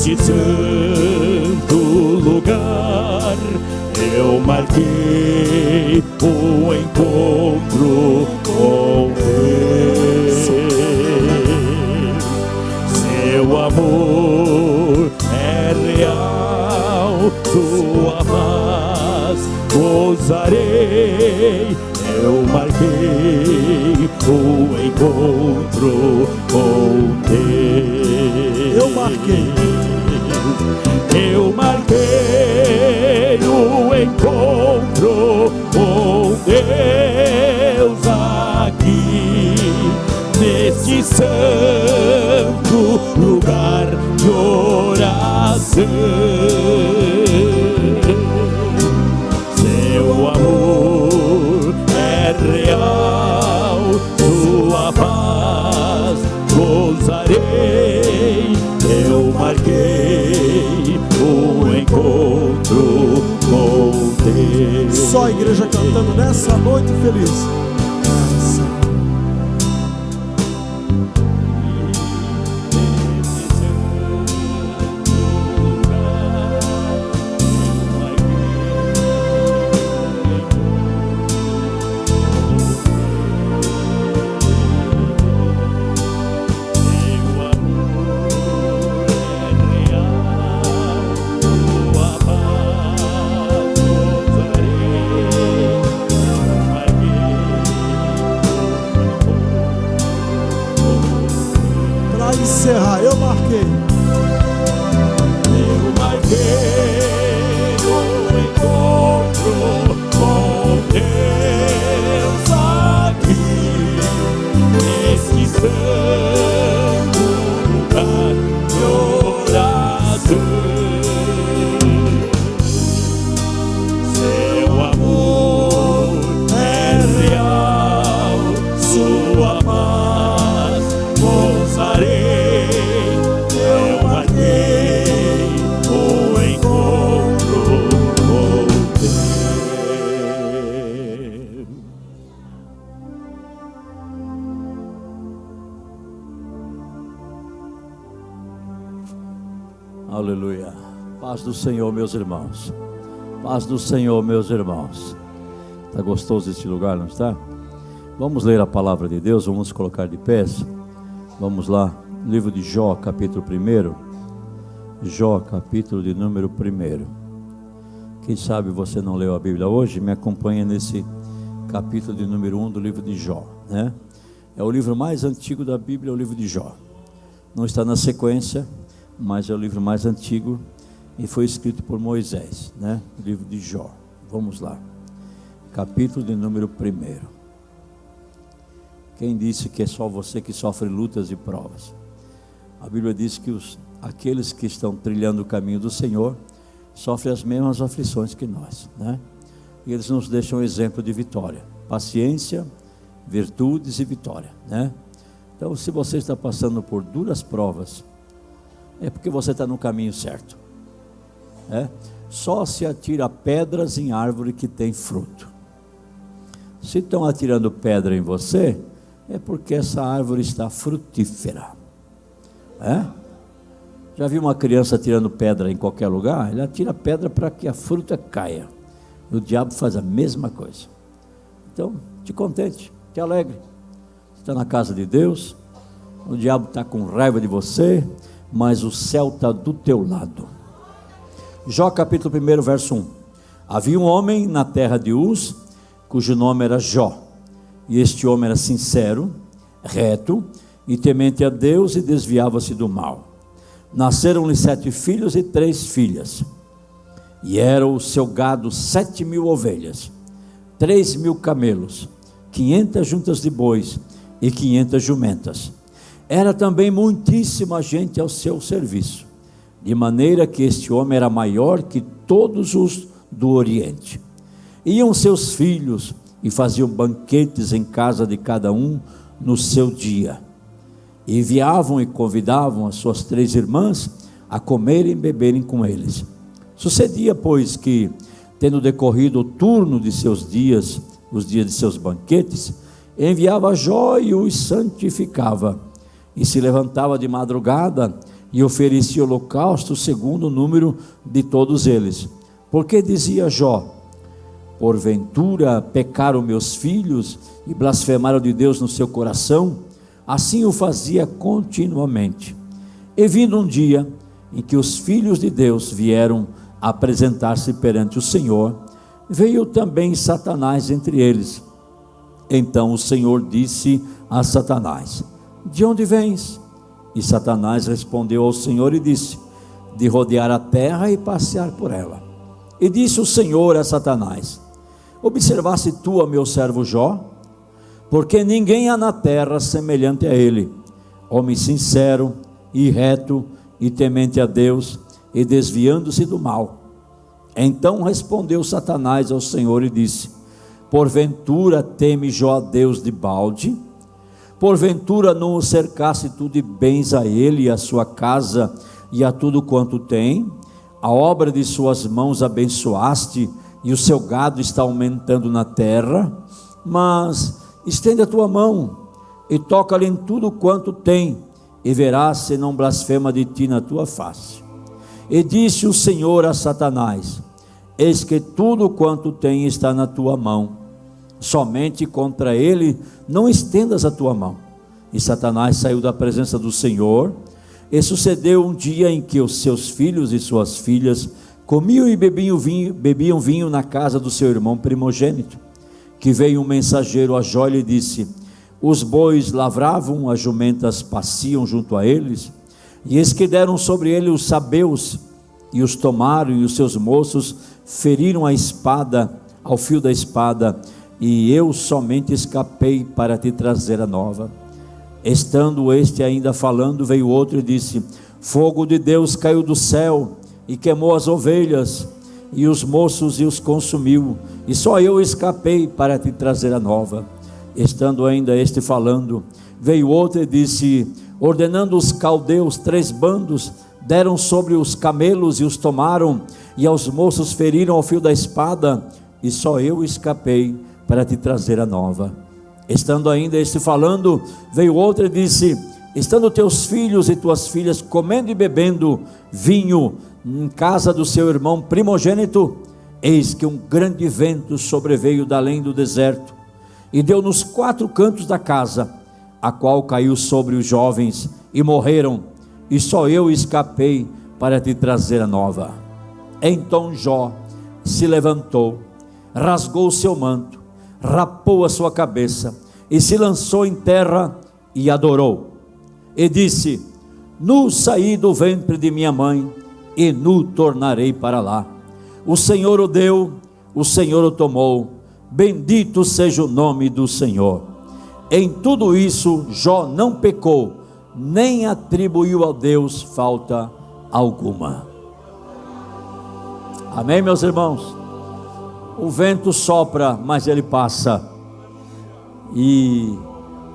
neste santo lugar, eu marquei o encontro com Deus. Seu amor é real, sua paz gozarei. Eu marquei o encontro com Deus. Eu marquei o encontro com Deus aqui, neste santo lugar de oração. Seu amor é real, sua paz gozarei. Eu marquei o encontro com Deus. Só a igreja cantando nessa noite feliz. Encerrar, eu marquei o encontro com Deus aqui, neste santo lugar de oração. Seu amor é real, sua paz gozarei. Aleluia. Paz do Senhor, meus irmãos. Paz do Senhor, meus irmãos. Está gostoso este lugar, não está? Vamos ler a palavra de Deus, vamos colocar de pés. Vamos lá, livro de Jó, capítulo 1. Jó, capítulo de número 1. Quem sabe você não leu a Bíblia hoje, me acompanha nesse capítulo de número 1 do livro de Jó, né? É o livro mais antigo da Bíblia, é o livro de Jó. Não está na sequência, mas é o livro mais antigo e foi escrito por Moisés, né? O livro de Jó. Vamos lá, capítulo de número 1. Quem disse que é só você que sofre lutas e provas? A Bíblia diz que aqueles que estão trilhando o caminho do Senhor sofrem as mesmas aflições que nós, né? E eles nos deixam um exemplo de vitória, paciência, virtudes e vitória, né? Então, se você está passando por duras provas, é porque você está no caminho certo, né? Só se atira pedras em árvore que tem fruto. Se estão atirando pedra em você, é porque essa árvore está frutífera, né? Já viu uma criança atirando pedra em qualquer lugar? Ele atira pedra para que a fruta caia. O diabo faz a mesma coisa. Então, te contente, te alegre. Você está na casa de Deus, o diabo está com raiva de você, mas o céu está do teu lado. Jó capítulo 1, verso 1. Havia um homem na terra de Uz, cujo nome era Jó. E este homem era sincero, reto e temente a Deus, e desviava-se do mal. Nasceram-lhe 7 filhos e 3 filhas. E era o seu gado 7.000 ovelhas, 3.000 camelos, 500 juntas de bois e 500 jumentas. Era também muitíssima gente ao seu serviço, de maneira que este homem era maior que todos os do Oriente. Iam seus filhos e faziam banquetes em casa de cada um no seu dia. Enviavam e convidavam as suas 3 irmãs a comerem e beberem com eles. Sucedia, pois, que, tendo decorrido o turno de seus dias, os dias de seus banquetes, enviava Jó e os santificava, e se levantava de madrugada, e oferecia holocausto segundo o número de todos eles. Porque dizia Jó: porventura pecaram meus filhos e blasfemaram de Deus no seu coração? Assim o fazia continuamente. E vindo um dia em que os filhos de Deus vieram apresentar-se perante o Senhor, veio também Satanás entre eles. Então o Senhor disse a Satanás: de onde vens? E Satanás respondeu ao Senhor e disse: de rodear a terra e passear por ela. E disse o Senhor a Satanás: observaste tu a meu servo Jó? Porque ninguém há na terra semelhante a ele, homem sincero e reto e temente a Deus, e desviando-se do mal. Então respondeu Satanás ao Senhor e disse: porventura teme Jó a Deus de balde? Porventura não o cercaste tu de bens a ele e a sua casa e a tudo quanto tem? A obra de suas mãos abençoaste, e o seu gado está aumentando na terra. Mas estende a tua mão e toca-lhe em tudo quanto tem, e verás se não blasfema de ti na tua face. E disse o Senhor a Satanás: eis que tudo quanto tem está na tua mão, somente contra ele não estendas a tua mão. E Satanás saiu da presença do Senhor. E sucedeu um dia em que os seus filhos e suas filhas comiam e bebiam vinho na casa do seu irmão primogênito, que veio um mensageiro a Jó e lhe disse: os bois lavravam, as jumentas paciam junto a eles, e eis que deram sobre ele os sabeus, e os tomaram, e os seus moços feriram a espada, ao fio da espada, e eu somente escapei para te trazer a nova. Estando este ainda falando, veio outro e disse: fogo de Deus caiu do céu e queimou as ovelhas e os moços e os consumiu, e só eu escapei para te trazer a nova. Estando ainda este falando, veio outro e disse: ordenando os caldeus 3 bandos, deram sobre os camelos e os tomaram, e aos moços feriram ao fio da espada, e só eu escapei para te trazer a nova. Estando ainda este falando, veio outro e disse: estando teus filhos e tuas filhas comendo e bebendo vinho em casa do seu irmão primogênito, eis que um grande vento sobreveio da além do deserto, e deu nos 4 cantos da casa, a qual caiu sobre os jovens, e morreram, e só eu escapei para te trazer a nova. Então Jó se levantou, rasgou o seu manto, rapou a sua cabeça, e se lançou em terra, e adorou, e disse: nu saí do ventre de minha mãe, e nu tornarei para lá. O Senhor o deu, o Senhor o tomou, bendito seja o nome do Senhor. Em tudo isso Jó não pecou, nem atribuiu a Deus falta alguma. Amém, meus irmãos? O vento sopra, mas ele passa, e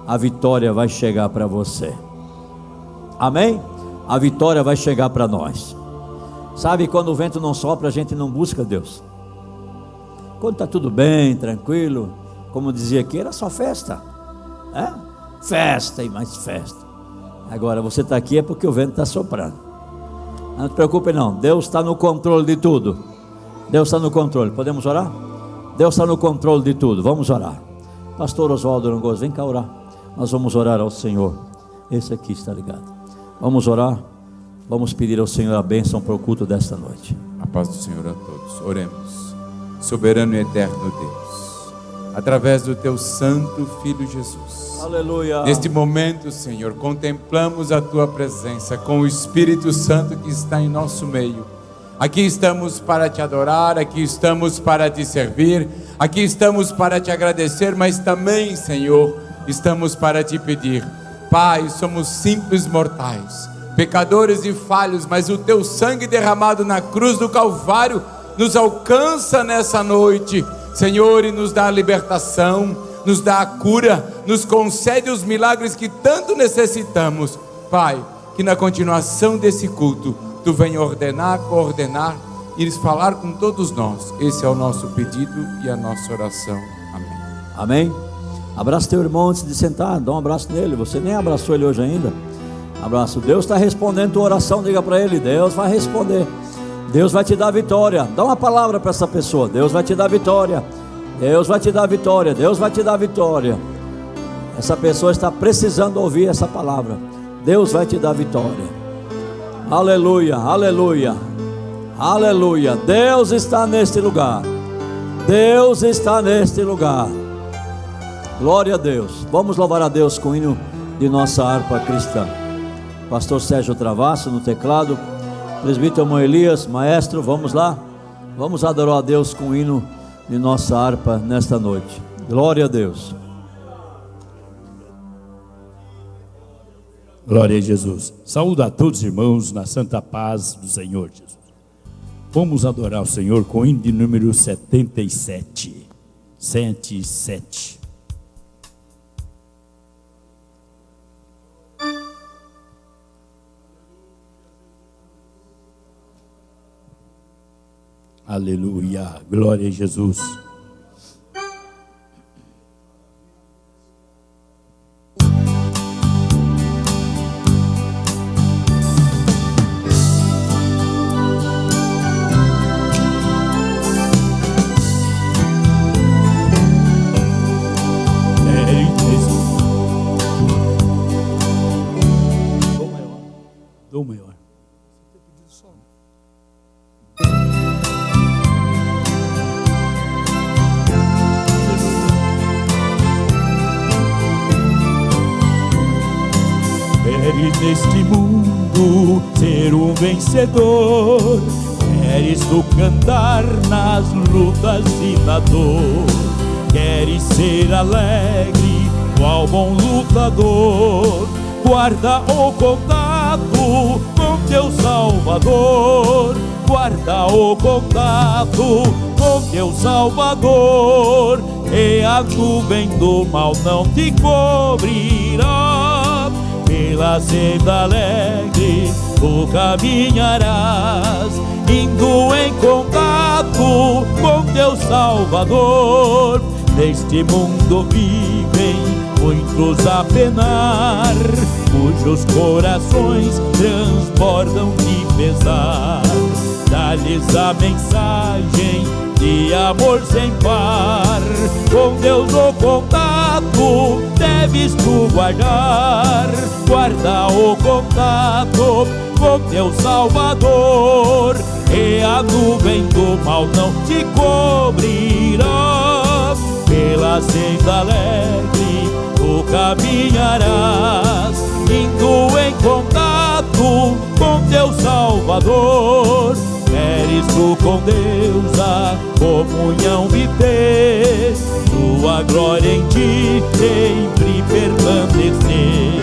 a vitória vai chegar para você. Amém? A vitória vai chegar para nós. Sabe, quando o vento não sopra, a gente não busca Deus. Quando está tudo bem, tranquilo, como dizia aqui, era só festa, festa e mais festa. Agora você está aqui é porque o vento está soprando. Não se preocupe não, Deus está no controle de tudo. Deus está no controle. Podemos orar? Deus está no controle de tudo. Vamos orar. Pastor Oswaldo Arangoso, vem cá orar. Nós vamos orar ao Senhor. Esse aqui está ligado. Vamos orar. Vamos pedir ao Senhor a bênção para o culto desta noite. A paz do Senhor a todos. Oremos. Soberano e eterno Deus, através do teu santo Filho Jesus, aleluia. Neste momento, Senhor, contemplamos a tua presença com o Espírito Santo que está em nosso meio. Aqui estamos para te adorar, aqui estamos para te servir, aqui estamos para te agradecer, mas também, Senhor, estamos para te pedir. Pai, somos simples mortais, pecadores e falhos, mas o teu sangue derramado na cruz do Calvário nos alcança nessa noite, Senhor, e nos dá a libertação, nos dá a cura, nos concede os milagres que tanto necessitamos. Pai, que na continuação desse culto tu venha ordenar, coordenar e falar com todos nós. Esse é o nosso pedido e a nossa oração. Amém. Amém. Abraça teu irmão antes de sentar, dá um abraço nele. Você nem abraçou ele hoje ainda. Abraço. Deus está respondendo tua oração. Diga para ele: Deus vai responder. Deus vai te dar vitória. Dá uma palavra para essa pessoa: Deus vai te dar vitória. Deus vai te dar vitória. Deus vai te dar vitória. Essa pessoa está precisando ouvir essa palavra. Deus vai te dar vitória. Aleluia, aleluia, aleluia. Deus está neste lugar. Deus está neste lugar. Glória a Deus. Vamos louvar a Deus com o hino de nossa harpa cristã. Pastor Sérgio Travasso no teclado, presbítero irmão Elias, maestro, vamos lá. Vamos adorar a Deus com o hino de nossa harpa nesta noite. Glória a Deus. Glória a Jesus. Saúdo a todos os irmãos na santa paz do Senhor Jesus. Vamos adorar o Senhor com o hino de número 77. 77. Aleluia, glória a Jesus. Dou maior. Queres neste mundo ser um vencedor, queres tu cantar nas lutas e na dor, queres ser alegre qual bom lutador, guarda o contato com teu Salvador, guarda o contato com teu Salvador, e a nuvem do mal não te cobrirá, pela senda alegre tu caminharás, indo em contato com teu Salvador. Neste mundo vivem muitos a penar, cujos corações transbordam de pesar. Dá-lhes a mensagem de amor sem par, com Deus o contato deves tu guardar, guarda o contato com teu Salvador, e a nuvem do mal não te cobrirá, pela senda alegre tu caminharás, indo em contato com teu Salvador. Queres tu com Deus a comunhão viver, tua glória em ti sempre permanecer,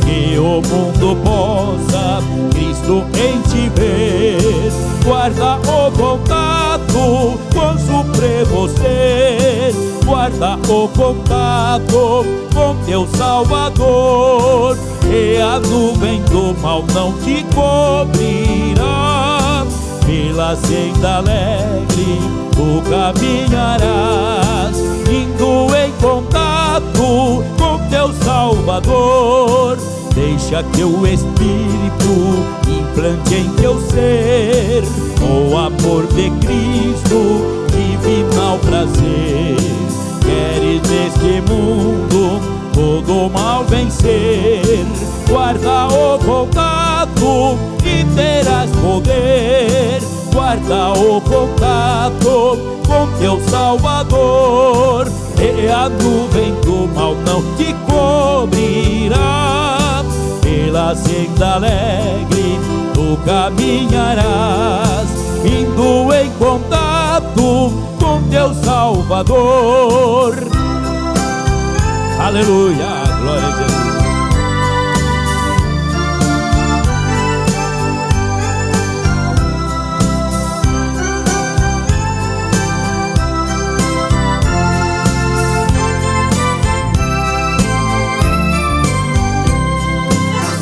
que o mundo possa Cristo em ti ver, guarda o contato com supremo ser, guarda o contato com teu Salvador, e a nuvem do mal não te cobrirá, pela senda alegre tu caminharás, indo em contato com teu Salvador. Deixa que o Espírito implante em teu ser o amor de Cristo, divinal prazer. Queres neste mundo todo mal vencer, guarda o contato e terás poder, guarda o contato com teu Salvador, e a nuvem do mal não te cobrirá, pela senda alegre tu caminharás, indo em contato com teu Salvador. Aleluia, glória a Jesus.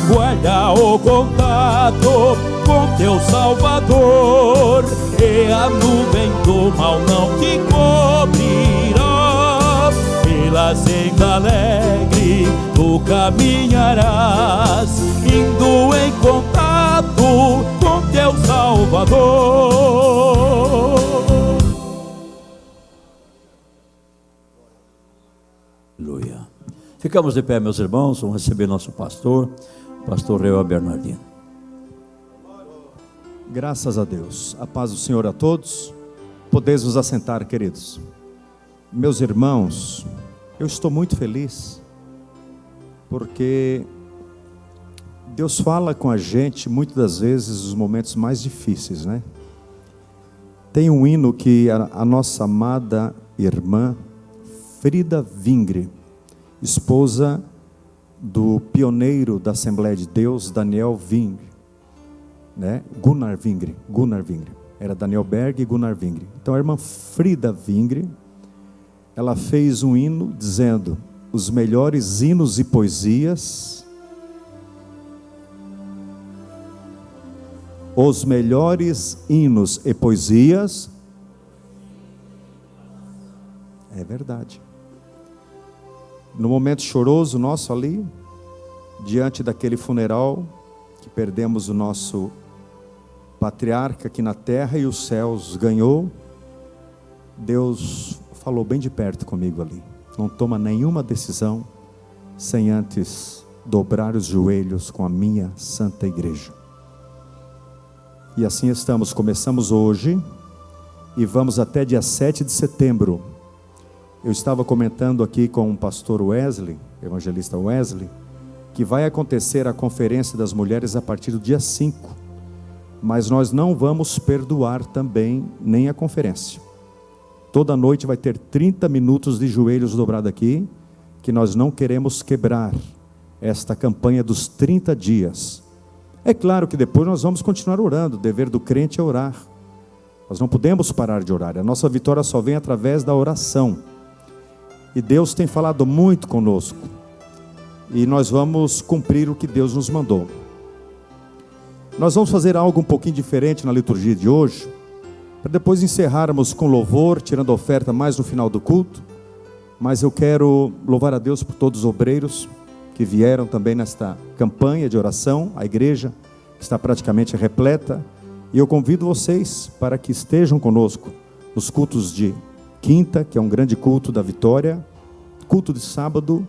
Guarda o contato com teu Salvador, e a nuvem do mal não te cobrirá, pela trazendo alegre tu caminharás, indo em contato com teu Salvador. Aleluia. Ficamos de pé, meus irmãos, vamos receber nosso pastor Reuel Bernardino. Graças a Deus. A paz do Senhor a todos. Podeis vos assentar, queridos. Meus irmãos, eu estou muito feliz, porque Deus fala com a gente muitas das vezes nos momentos mais difíceis, né? Tem um hino que a nossa amada irmã Frida Vingre, esposa do pioneiro da Assembleia de Deus, Daniel Vingre, né? Gunnar Vingre, era Daniel Berg e Gunnar Vingre. Então a irmã Frida Vingre, ela fez um hino dizendo: os melhores hinos e poesias, os melhores hinos e poesias, é verdade. No momento choroso nosso ali, diante daquele funeral, que perdemos o nosso patriarca aqui na terra e os céus ganhou, Deus falou bem de perto comigo ali: não toma nenhuma decisão sem antes dobrar os joelhos com a minha santa igreja. E assim estamos, começamos hoje e vamos até dia 7 de setembro. Eu estava comentando aqui com o pastor Wesley, evangelista Wesley, que vai acontecer a conferência das mulheres a partir do dia 5. Mas nós não vamos perdoar também nem a conferência. Toda noite vai ter 30 minutos de joelhos dobrados aqui, que nós não queremos quebrar esta campanha dos 30 dias. É claro que depois nós vamos continuar orando, o dever do crente é orar. Nós não podemos parar de orar, a nossa vitória só vem através da oração. E Deus tem falado muito conosco, e nós vamos cumprir o que Deus nos mandou. Nós vamos fazer algo um pouquinho diferente na liturgia de hoje, para depois encerrarmos com louvor, tirando a oferta mais no final do culto. Mas eu quero louvar a Deus por todos os obreiros que vieram também nesta campanha de oração, a igreja que está praticamente repleta, e eu convido vocês para que estejam conosco nos cultos de quinta, que é um grande culto da vitória, culto de sábado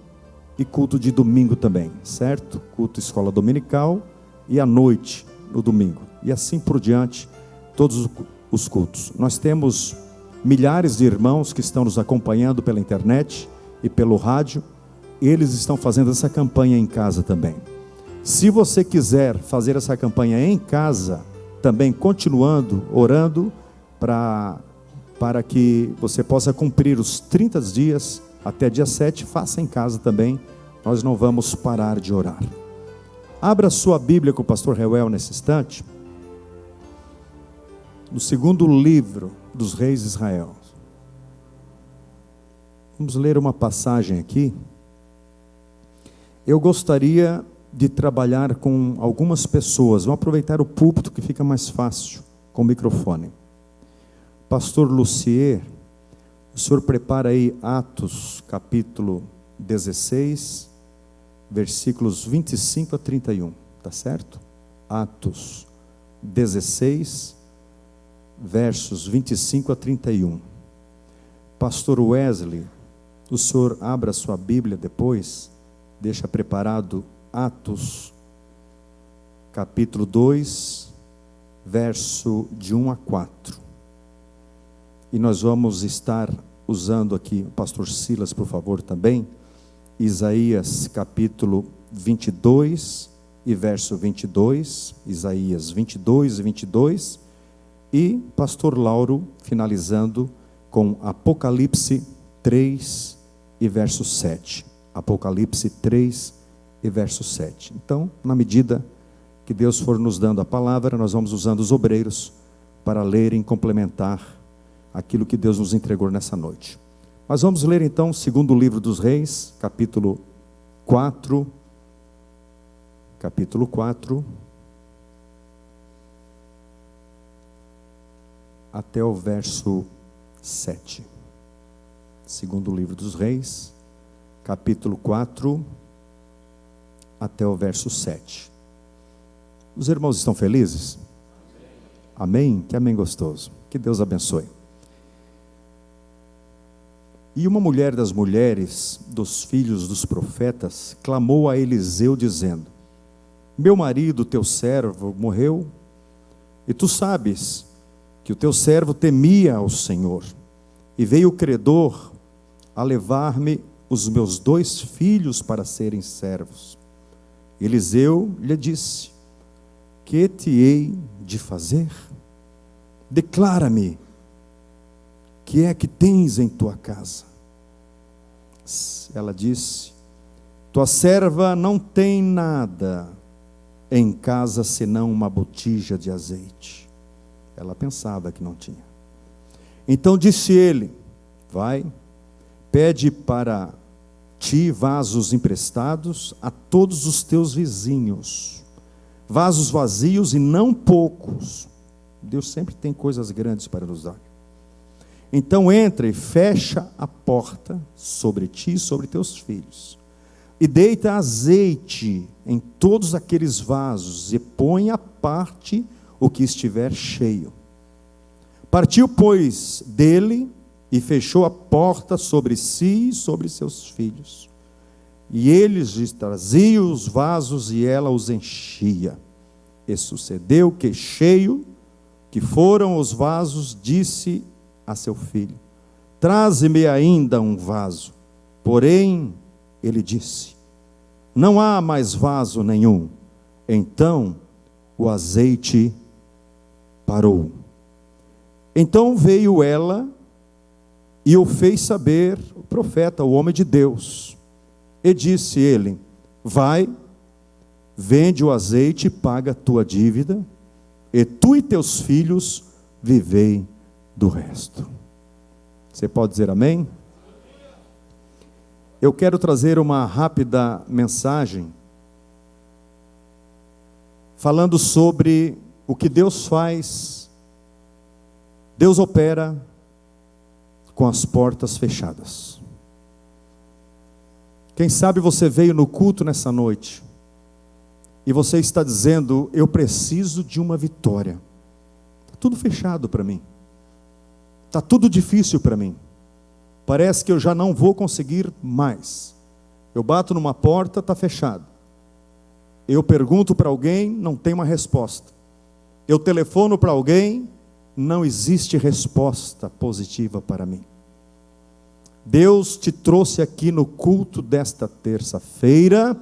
e culto de domingo também, certo? Culto escola dominical e à noite, no domingo, e assim por diante, todos os cultos. Nós temos milhares de irmãos que estão nos acompanhando pela internet e pelo rádio. Eles estão fazendo essa campanha em casa também. Se você quiser fazer essa campanha em casa, também continuando, orando, para que você possa cumprir os 30 dias, até dia 7, faça em casa também. Nós não vamos parar de orar. Abra sua Bíblia com o pastor Reuel nesse instante, no segundo livro dos reis de Israel. Vamos ler uma passagem aqui. Eu gostaria de trabalhar com algumas pessoas. Vamos aproveitar o púlpito que fica mais fácil com o microfone. Pastor Lucier, o senhor prepara aí Atos capítulo 16, versículos 25 a 31, tá certo? Atos 16, versos 25 a 31. Pastor Wesley, o senhor abra sua Bíblia depois, deixa preparado Atos capítulo 2, verso de 1 a 4. E nós vamos estar usando aqui, o pastor Silas, por favor, também, Isaías capítulo 22 e verso 22, Isaías 22 e 22, e pastor Lauro finalizando com Apocalipse 3 e verso 7. Apocalipse 3 e verso 7. Então, na medida que Deus for nos dando a palavra, nós vamos usando os obreiros para lerem e complementar aquilo que Deus nos entregou nessa noite. Mas vamos ler então o segundo livro dos reis, capítulo 4, até o verso 7. Segundo livro dos reis, capítulo 4, até o verso 7. Os irmãos estão felizes? Amém? Que amém gostoso. Que Deus abençoe. E uma mulher das mulheres dos filhos dos profetas clamou a Eliseu dizendo: meu marido, teu servo, morreu, e tu sabes que o teu servo temia ao Senhor, e veio o credor a levar-me os meus 2 filhos para serem servos. Eliseu lhe disse: que te hei de fazer? Declara-me, que é que tens em tua casa? Ela disse: tua serva não tem nada em casa senão uma botija de azeite. Ela pensava que não tinha. Então disse ele: vai, pede para ti vasos emprestados a todos os teus vizinhos, vasos vazios e não poucos. Deus sempre tem coisas grandes para nos dar. Então entra e fecha a porta sobre ti e sobre teus filhos, e deita azeite em todos aqueles vasos, e põe à parte o que estiver cheio. Partiu, pois, dele, e fechou a porta sobre si e sobre seus filhos. E eles lhe traziam os vasos, e ela os enchia. E sucedeu que, cheio que foram os vasos, disse a seu filho: traze-me ainda um vaso. Porém, ele disse: não há mais vaso nenhum. Então o azeite parou. Então veio ela e o fez saber o profeta, o homem de Deus. E disse ele: vai, vende o azeite e paga a tua dívida, e tu e teus filhos vivei do resto. Você pode dizer amém? Eu quero trazer uma rápida mensagem falando sobre o que Deus faz. Deus opera com as portas fechadas. Quem sabe você veio no culto nessa noite e você está dizendo: eu preciso de uma vitória. Está tudo fechado para mim. Está tudo difícil para mim. Parece que eu já não vou conseguir mais. Eu bato numa porta, está fechado. Eu pergunto para alguém, não tem uma resposta. Eu telefono para alguém, não existe resposta positiva para mim. Deus te trouxe aqui no culto desta terça-feira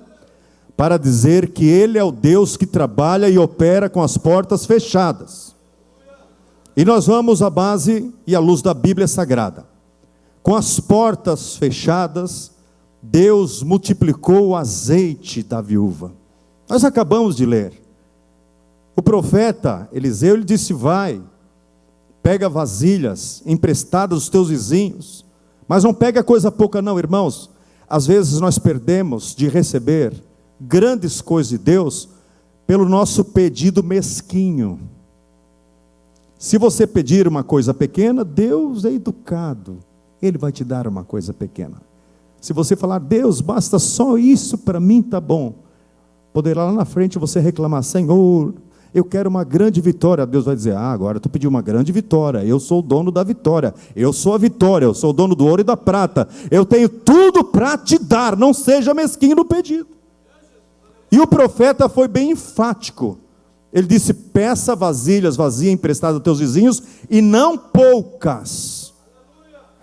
para dizer que Ele é o Deus que trabalha e opera com as portas fechadas. E nós vamos à base e à luz da Bíblia Sagrada. Com as portas fechadas, Deus multiplicou o azeite da viúva. Nós acabamos de ler. O profeta Eliseu, ele disse: vai, pega vasilhas emprestadas dos teus vizinhos, mas não pega coisa pouca não, irmãos. Às vezes nós perdemos de receber grandes coisas de Deus pelo nosso pedido mesquinho. Se você pedir uma coisa pequena, Deus é educado, Ele vai te dar uma coisa pequena. Se você falar: Deus, basta só isso para mim, tá bom. Poderá lá na frente você reclamar: Senhor, eu quero uma grande vitória. Deus vai dizer: agora tu pediu uma grande vitória, eu sou o dono da vitória, eu sou a vitória, eu sou o dono do ouro e da prata, eu tenho tudo para te dar, não seja mesquinho no pedido. E o profeta foi bem enfático. Ele disse: peça vasilhas vazias emprestadas aos teus vizinhos, e não poucas.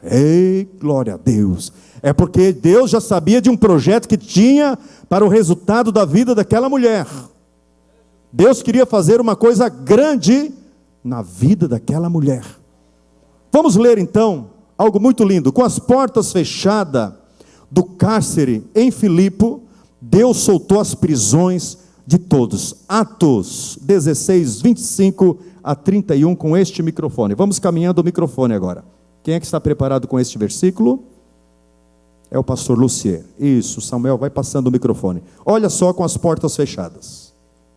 Ei, glória a Deus. É porque Deus já sabia de um projeto que tinha para o resultado da vida daquela mulher. Deus queria fazer uma coisa grande na vida daquela mulher. Vamos ler então algo muito lindo. Com as portas fechadas do cárcere em Filipe, Deus soltou as prisões de todos. Atos 16, 25 a 31, com este microfone. Vamos caminhando o microfone agora. Quem é que está preparado com este versículo? É o pastor Lucier. Isso, Samuel, vai passando o microfone. Olha só, com as portas fechadas.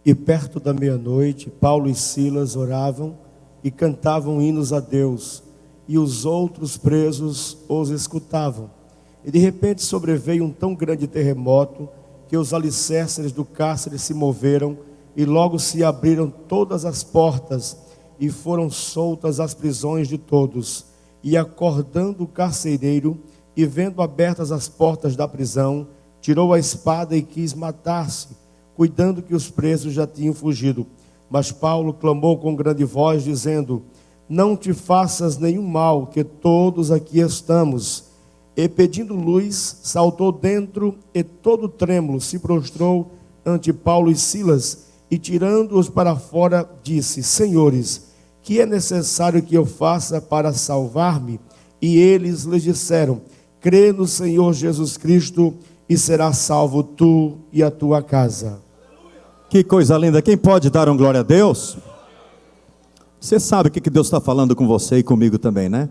E perto da meia-noite, Paulo e Silas oravam e cantavam hinos a Deus, e os outros presos os escutavam. E de repente sobreveio um tão grande terremoto que os alicerces do cárcere se moveram e logo se abriram todas as portas e foram soltas as prisões de todos. E acordando o carcereiro e vendo abertas as portas da prisão, tirou a espada e quis matar-se, cuidando que os presos já tinham fugido. Mas Paulo clamou com grande voz, dizendo: não te faças nenhum mal, que todos aqui estamos. E pedindo luz, saltou dentro e todo trêmulo se prostrou ante Paulo e Silas, e tirando-os para fora, disse: senhores, que é necessário que eu faça para salvar-me? E eles lhes disseram: crê no Senhor Jesus Cristo e serás salvo tu e a tua casa. Que coisa linda, quem pode dar um glória a Deus? Você sabe o que Deus está falando com você e comigo também, né?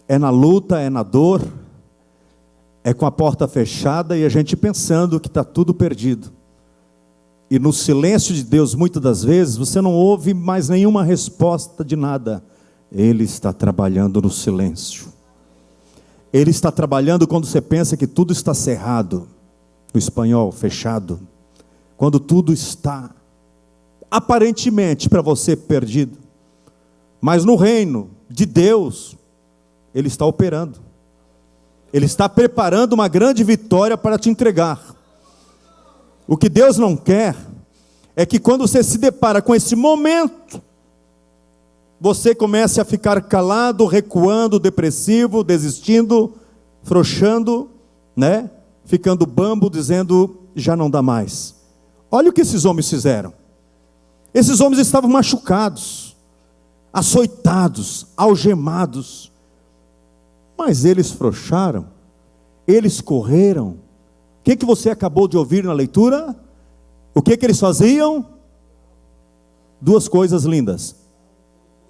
É na luta, é na dor, é com a porta fechada e a gente pensando que está tudo perdido. E no silêncio de Deus, muitas das vezes, você não ouve mais nenhuma resposta de nada. Ele está trabalhando no silêncio. Ele está trabalhando quando você pensa que tudo está cerrado. No espanhol, fechado. Quando tudo está, aparentemente, para você perdido. Mas no reino de Deus, Ele está operando. Ele está preparando uma grande vitória para te entregar. O que Deus não quer é que quando você se depara com esse momento, você comece a ficar calado, recuando, depressivo, desistindo, frouxando, né? Ficando bambo, dizendo: já não dá mais. Olha o que esses homens fizeram. Esses homens estavam machucados, açoitados, algemados. Mas eles frouxaram, eles correram. O que você acabou de ouvir na leitura? O que eles faziam? Duas coisas lindas.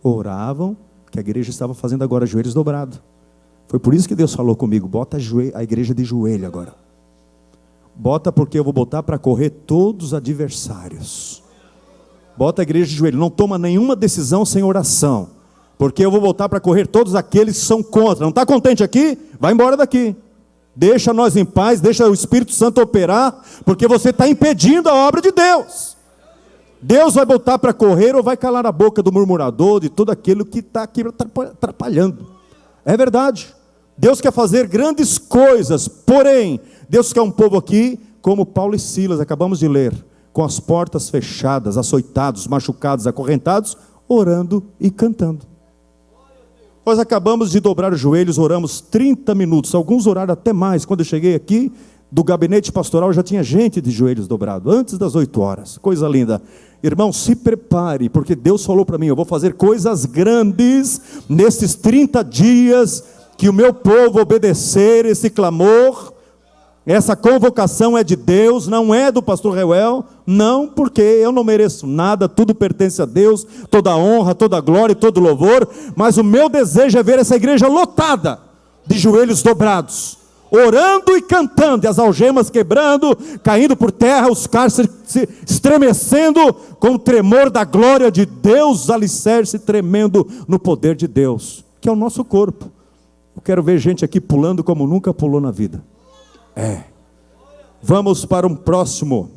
Oravam, que a igreja estava fazendo agora, joelhos dobrados. Foi por isso que Deus falou comigo: bota a igreja de joelho agora. Bota, porque eu vou botar para correr todos os adversários. Bota a igreja de joelho, não toma nenhuma decisão sem oração, porque eu vou botar para correr todos aqueles que são contra. Não está contente aqui? Vai embora daqui. Deixa nós em paz, deixa o Espírito Santo operar, porque você está impedindo a obra de Deus. Deus vai botar para correr ou vai calar a boca do murmurador, de tudo aquilo que está aqui atrapalhando. É verdade. Deus quer fazer grandes coisas, porém, Deus quer um povo aqui, como Paulo e Silas, acabamos de ler, com as portas fechadas, açoitados, machucados, acorrentados, orando e cantando. Nós acabamos de dobrar os joelhos, oramos 30 minutos, alguns oraram até mais. Quando eu cheguei aqui, do gabinete pastoral, já tinha gente de joelhos dobrados, antes das 8 horas, coisa linda. Irmão, se prepare, porque Deus falou para mim: eu vou fazer coisas grandes, nesses 30 dias, que o meu povo obedecer esse clamor. Essa convocação é de Deus, não é do pastor Reuel, não, porque eu não mereço nada, tudo pertence a Deus, toda a honra, toda a glória e todo o louvor, mas o meu desejo é ver essa igreja lotada, de joelhos dobrados, orando e cantando, e as algemas quebrando, caindo por terra, os cárceres se estremecendo, com o tremor da glória de Deus, alicerce tremendo no poder de Deus, que é o nosso corpo. Eu quero ver gente aqui pulando como nunca pulou na vida. Vamos para um próximo.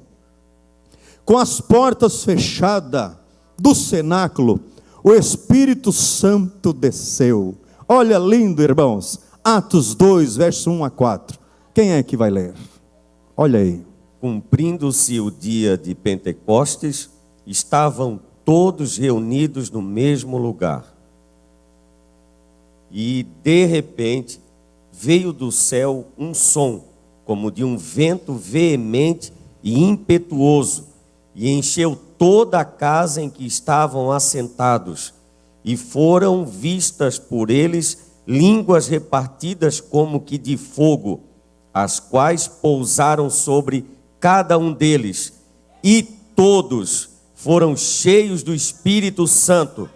Com as portas fechadas do cenáculo, o Espírito Santo desceu. Olha lindo, irmãos. Atos 2, verso 1 a 4. Quem é que vai ler? Olha aí. Cumprindo-se o dia de Pentecostes, estavam todos reunidos no mesmo lugar. E de repente veio do céu um som, como de um vento veemente e impetuoso, e encheu toda a casa em que estavam assentados, e foram vistas por eles línguas repartidas como que de fogo, as quais pousaram sobre cada um deles, e todos foram cheios do Espírito Santo,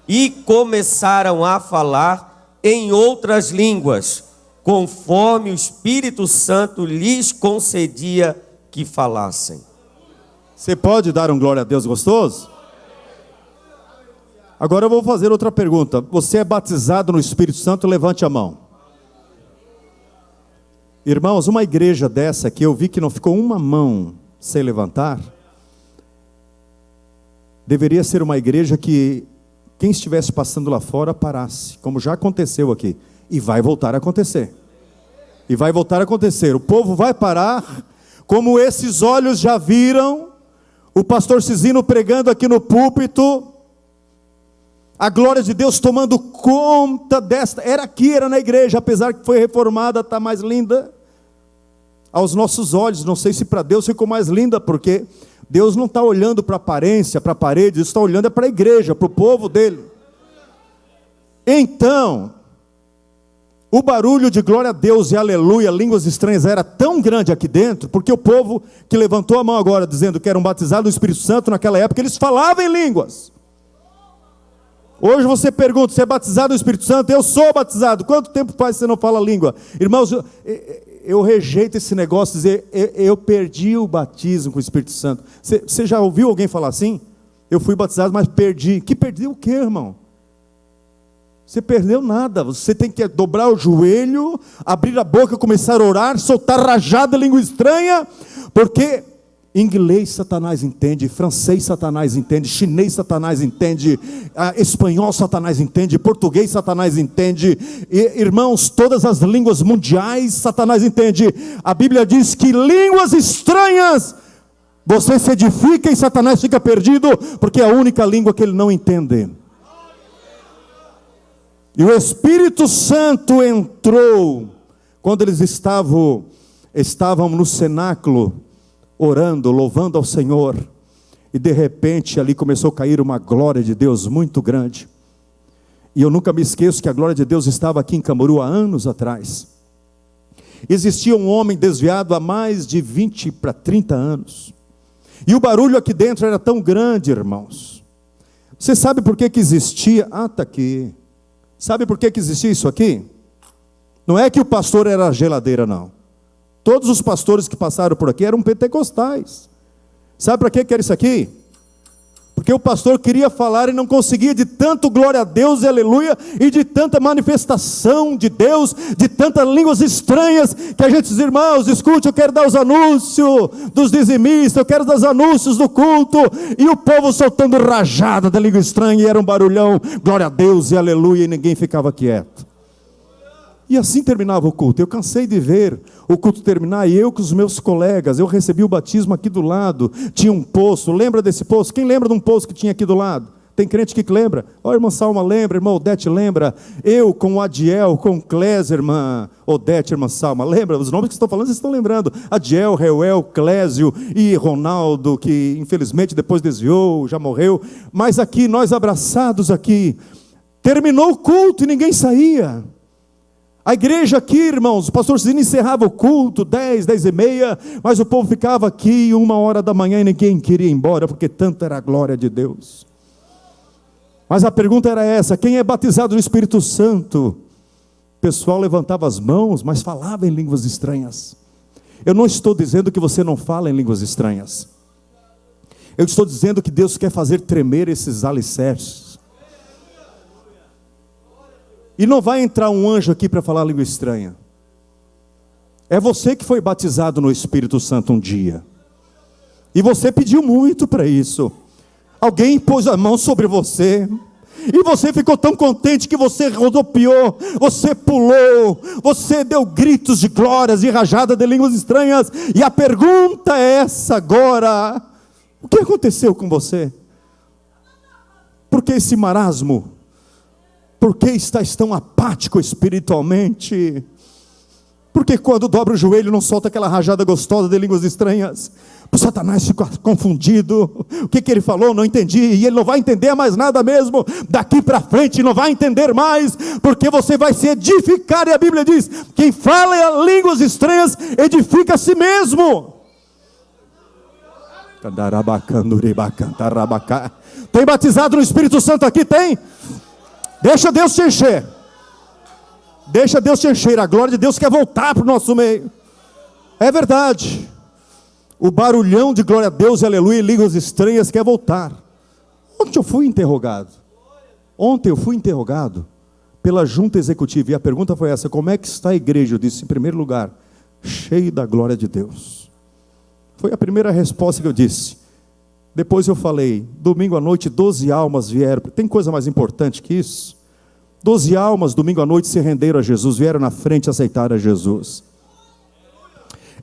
e começaram a falar em outras línguas, conforme o Espírito Santo lhes concedia que falassem. Você pode dar um glória a Deus gostoso? Agora eu vou fazer outra pergunta. Você é batizado no Espírito Santo? Levante a mão. Irmãos, uma igreja dessa que eu vi que não ficou uma mão sem levantar, deveria ser uma igreja que quem estivesse passando lá fora parasse, como já aconteceu aqui, e vai voltar a acontecer. E vai voltar a acontecer. O povo vai parar, como esses olhos já viram o pastor Cisino pregando aqui no púlpito, a glória de Deus tomando conta desta. Era aqui, era na igreja, apesar que foi reformada, está mais linda aos nossos olhos. Não sei se para Deus ficou mais linda, porque Deus não está olhando para a aparência, para a parede, Deus está olhando para a igreja, para o povo dele. Então, o barulho de glória a Deus e aleluia, línguas estranhas, era tão grande aqui dentro, porque o povo que levantou a mão agora, dizendo que eram batizados no Espírito Santo, naquela época, eles falavam em línguas. Hoje você pergunta, você é batizado no Espírito Santo? Eu sou batizado. Quanto tempo faz que você não fala língua? Irmãos, eu rejeito esse negócio de dizer, eu perdi o batismo com o Espírito Santo. Você já ouviu alguém falar assim? Eu fui batizado, mas perdi. Que perdi o quê, irmão? Você perdeu nada. Você tem que dobrar o joelho, abrir a boca, começar a orar, soltar rajada, língua estranha, porque inglês Satanás entende, francês Satanás entende, chinês Satanás entende, espanhol Satanás entende, português Satanás entende, irmãos, todas as línguas mundiais Satanás entende. A Bíblia diz que línguas estranhas você se edifica e Satanás fica perdido, porque é a única língua que ele não entende. E o Espírito Santo entrou quando eles estavam no cenáculo orando, louvando ao Senhor, e de repente ali começou a cair uma glória de Deus muito grande. E eu nunca me esqueço que a glória de Deus estava aqui em Camboriú há anos atrás. Existia um homem desviado há mais de 20 para 30 anos, e o barulho aqui dentro era tão grande, irmãos. Você sabe por que existia? Está aqui. Sabe por que existia isso aqui? Não é que o pastor era a geladeira, não. Todos os pastores que passaram por aqui eram pentecostais. Sabe para que era isso aqui? Porque o pastor queria falar e não conseguia, de tanto glória a Deus e aleluia, e de tanta manifestação de Deus, de tantas línguas estranhas, que a gente diz, irmãos, escute, eu quero dar os anúncios dos dizimistas, eu quero dar os anúncios do culto, e o povo soltando rajada da língua estranha, e era um barulhão, glória a Deus e aleluia, e ninguém ficava quieto. E assim terminava o culto. Eu cansei de ver o culto terminar, e eu com os meus colegas, eu recebi o batismo aqui do lado, tinha um poço, lembra desse poço? Quem lembra de um poço que tinha aqui do lado? Tem crente que lembra? Ó, irmã Salma lembra, irmã Odete lembra, eu com o Adiel, com o Clésio, irmã Odete, irmã Salma, lembra? Os nomes que estão falando, vocês estão lembrando, Adiel, Reuel, Clésio e Ronaldo, que infelizmente depois desviou, já morreu, mas aqui, nós abraçados aqui, terminou o culto e ninguém saía. A igreja aqui, irmãos, o pastor Cisino encerrava o culto, 10, 10 e meia, mas o povo ficava aqui 1h da manhã e ninguém queria ir embora, porque tanta era a glória de Deus. Mas a pergunta era essa, quem é batizado no Espírito Santo? O pessoal levantava as mãos, mas falava em línguas estranhas. Eu não estou dizendo que você não fala em línguas estranhas. Eu estou dizendo que Deus quer fazer tremer esses alicerces. E não vai entrar um anjo aqui para falar língua estranha. É você que foi batizado no Espírito Santo um dia. E você pediu muito para isso. Alguém pôs a mão sobre você. E você ficou tão contente que você rodopiou, você pulou, você deu gritos de glórias e rajada de línguas estranhas. E a pergunta é essa agora: o que aconteceu com você? Por que esse marasmo? Por que estás tão apático espiritualmente? Porque quando dobra o joelho não solta aquela rajada gostosa de línguas estranhas? O Satanás fica confundido. O que ele falou? Não entendi. E ele não vai entender mais nada mesmo. Daqui para frente não vai entender mais. Porque você vai se edificar. E a Bíblia diz, quem fala em línguas estranhas edifica a si mesmo. Tem batizado no Espírito Santo aqui? Tem? Deixa Deus te encher. Deixa Deus te encher. A glória de Deus quer voltar para o nosso meio. É verdade. O barulhão de glória a Deus e aleluia, línguas estranhas quer voltar. Ontem eu fui interrogado pela junta executiva. E a pergunta foi essa: como é que está a igreja? Eu disse, em primeiro lugar, cheio da glória de Deus. Foi a primeira resposta que eu disse. Depois eu falei, domingo à noite 12 almas vieram. Tem coisa mais importante que isso? 12 almas domingo à noite se renderam a Jesus, vieram na frente aceitar a Jesus.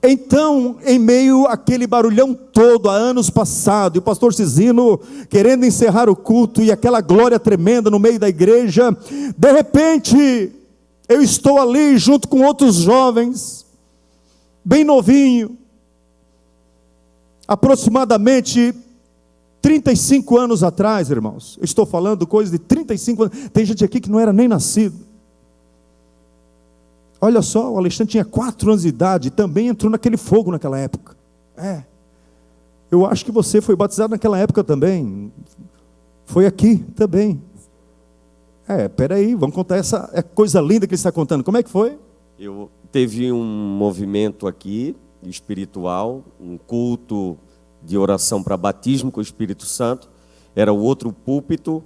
Então, em meio àquele barulhão todo, há anos passados, e o pastor Cisino querendo encerrar o culto, e aquela glória tremenda no meio da igreja, de repente, eu estou ali junto com outros jovens, bem novinho, aproximadamente 35 anos atrás, irmãos. Eu estou falando coisa de 35 anos, tem gente aqui que não era nem nascido. Olha só, o Alexandre tinha 4 anos de idade e também entrou naquele fogo naquela época. Eu acho que você foi batizado naquela época também. Foi aqui também. Peraí, vamos contar essa coisa linda que ele está contando. Como é que foi? Teve um movimento aqui, espiritual, um culto de oração para batismo com o Espírito Santo. Era o outro púlpito.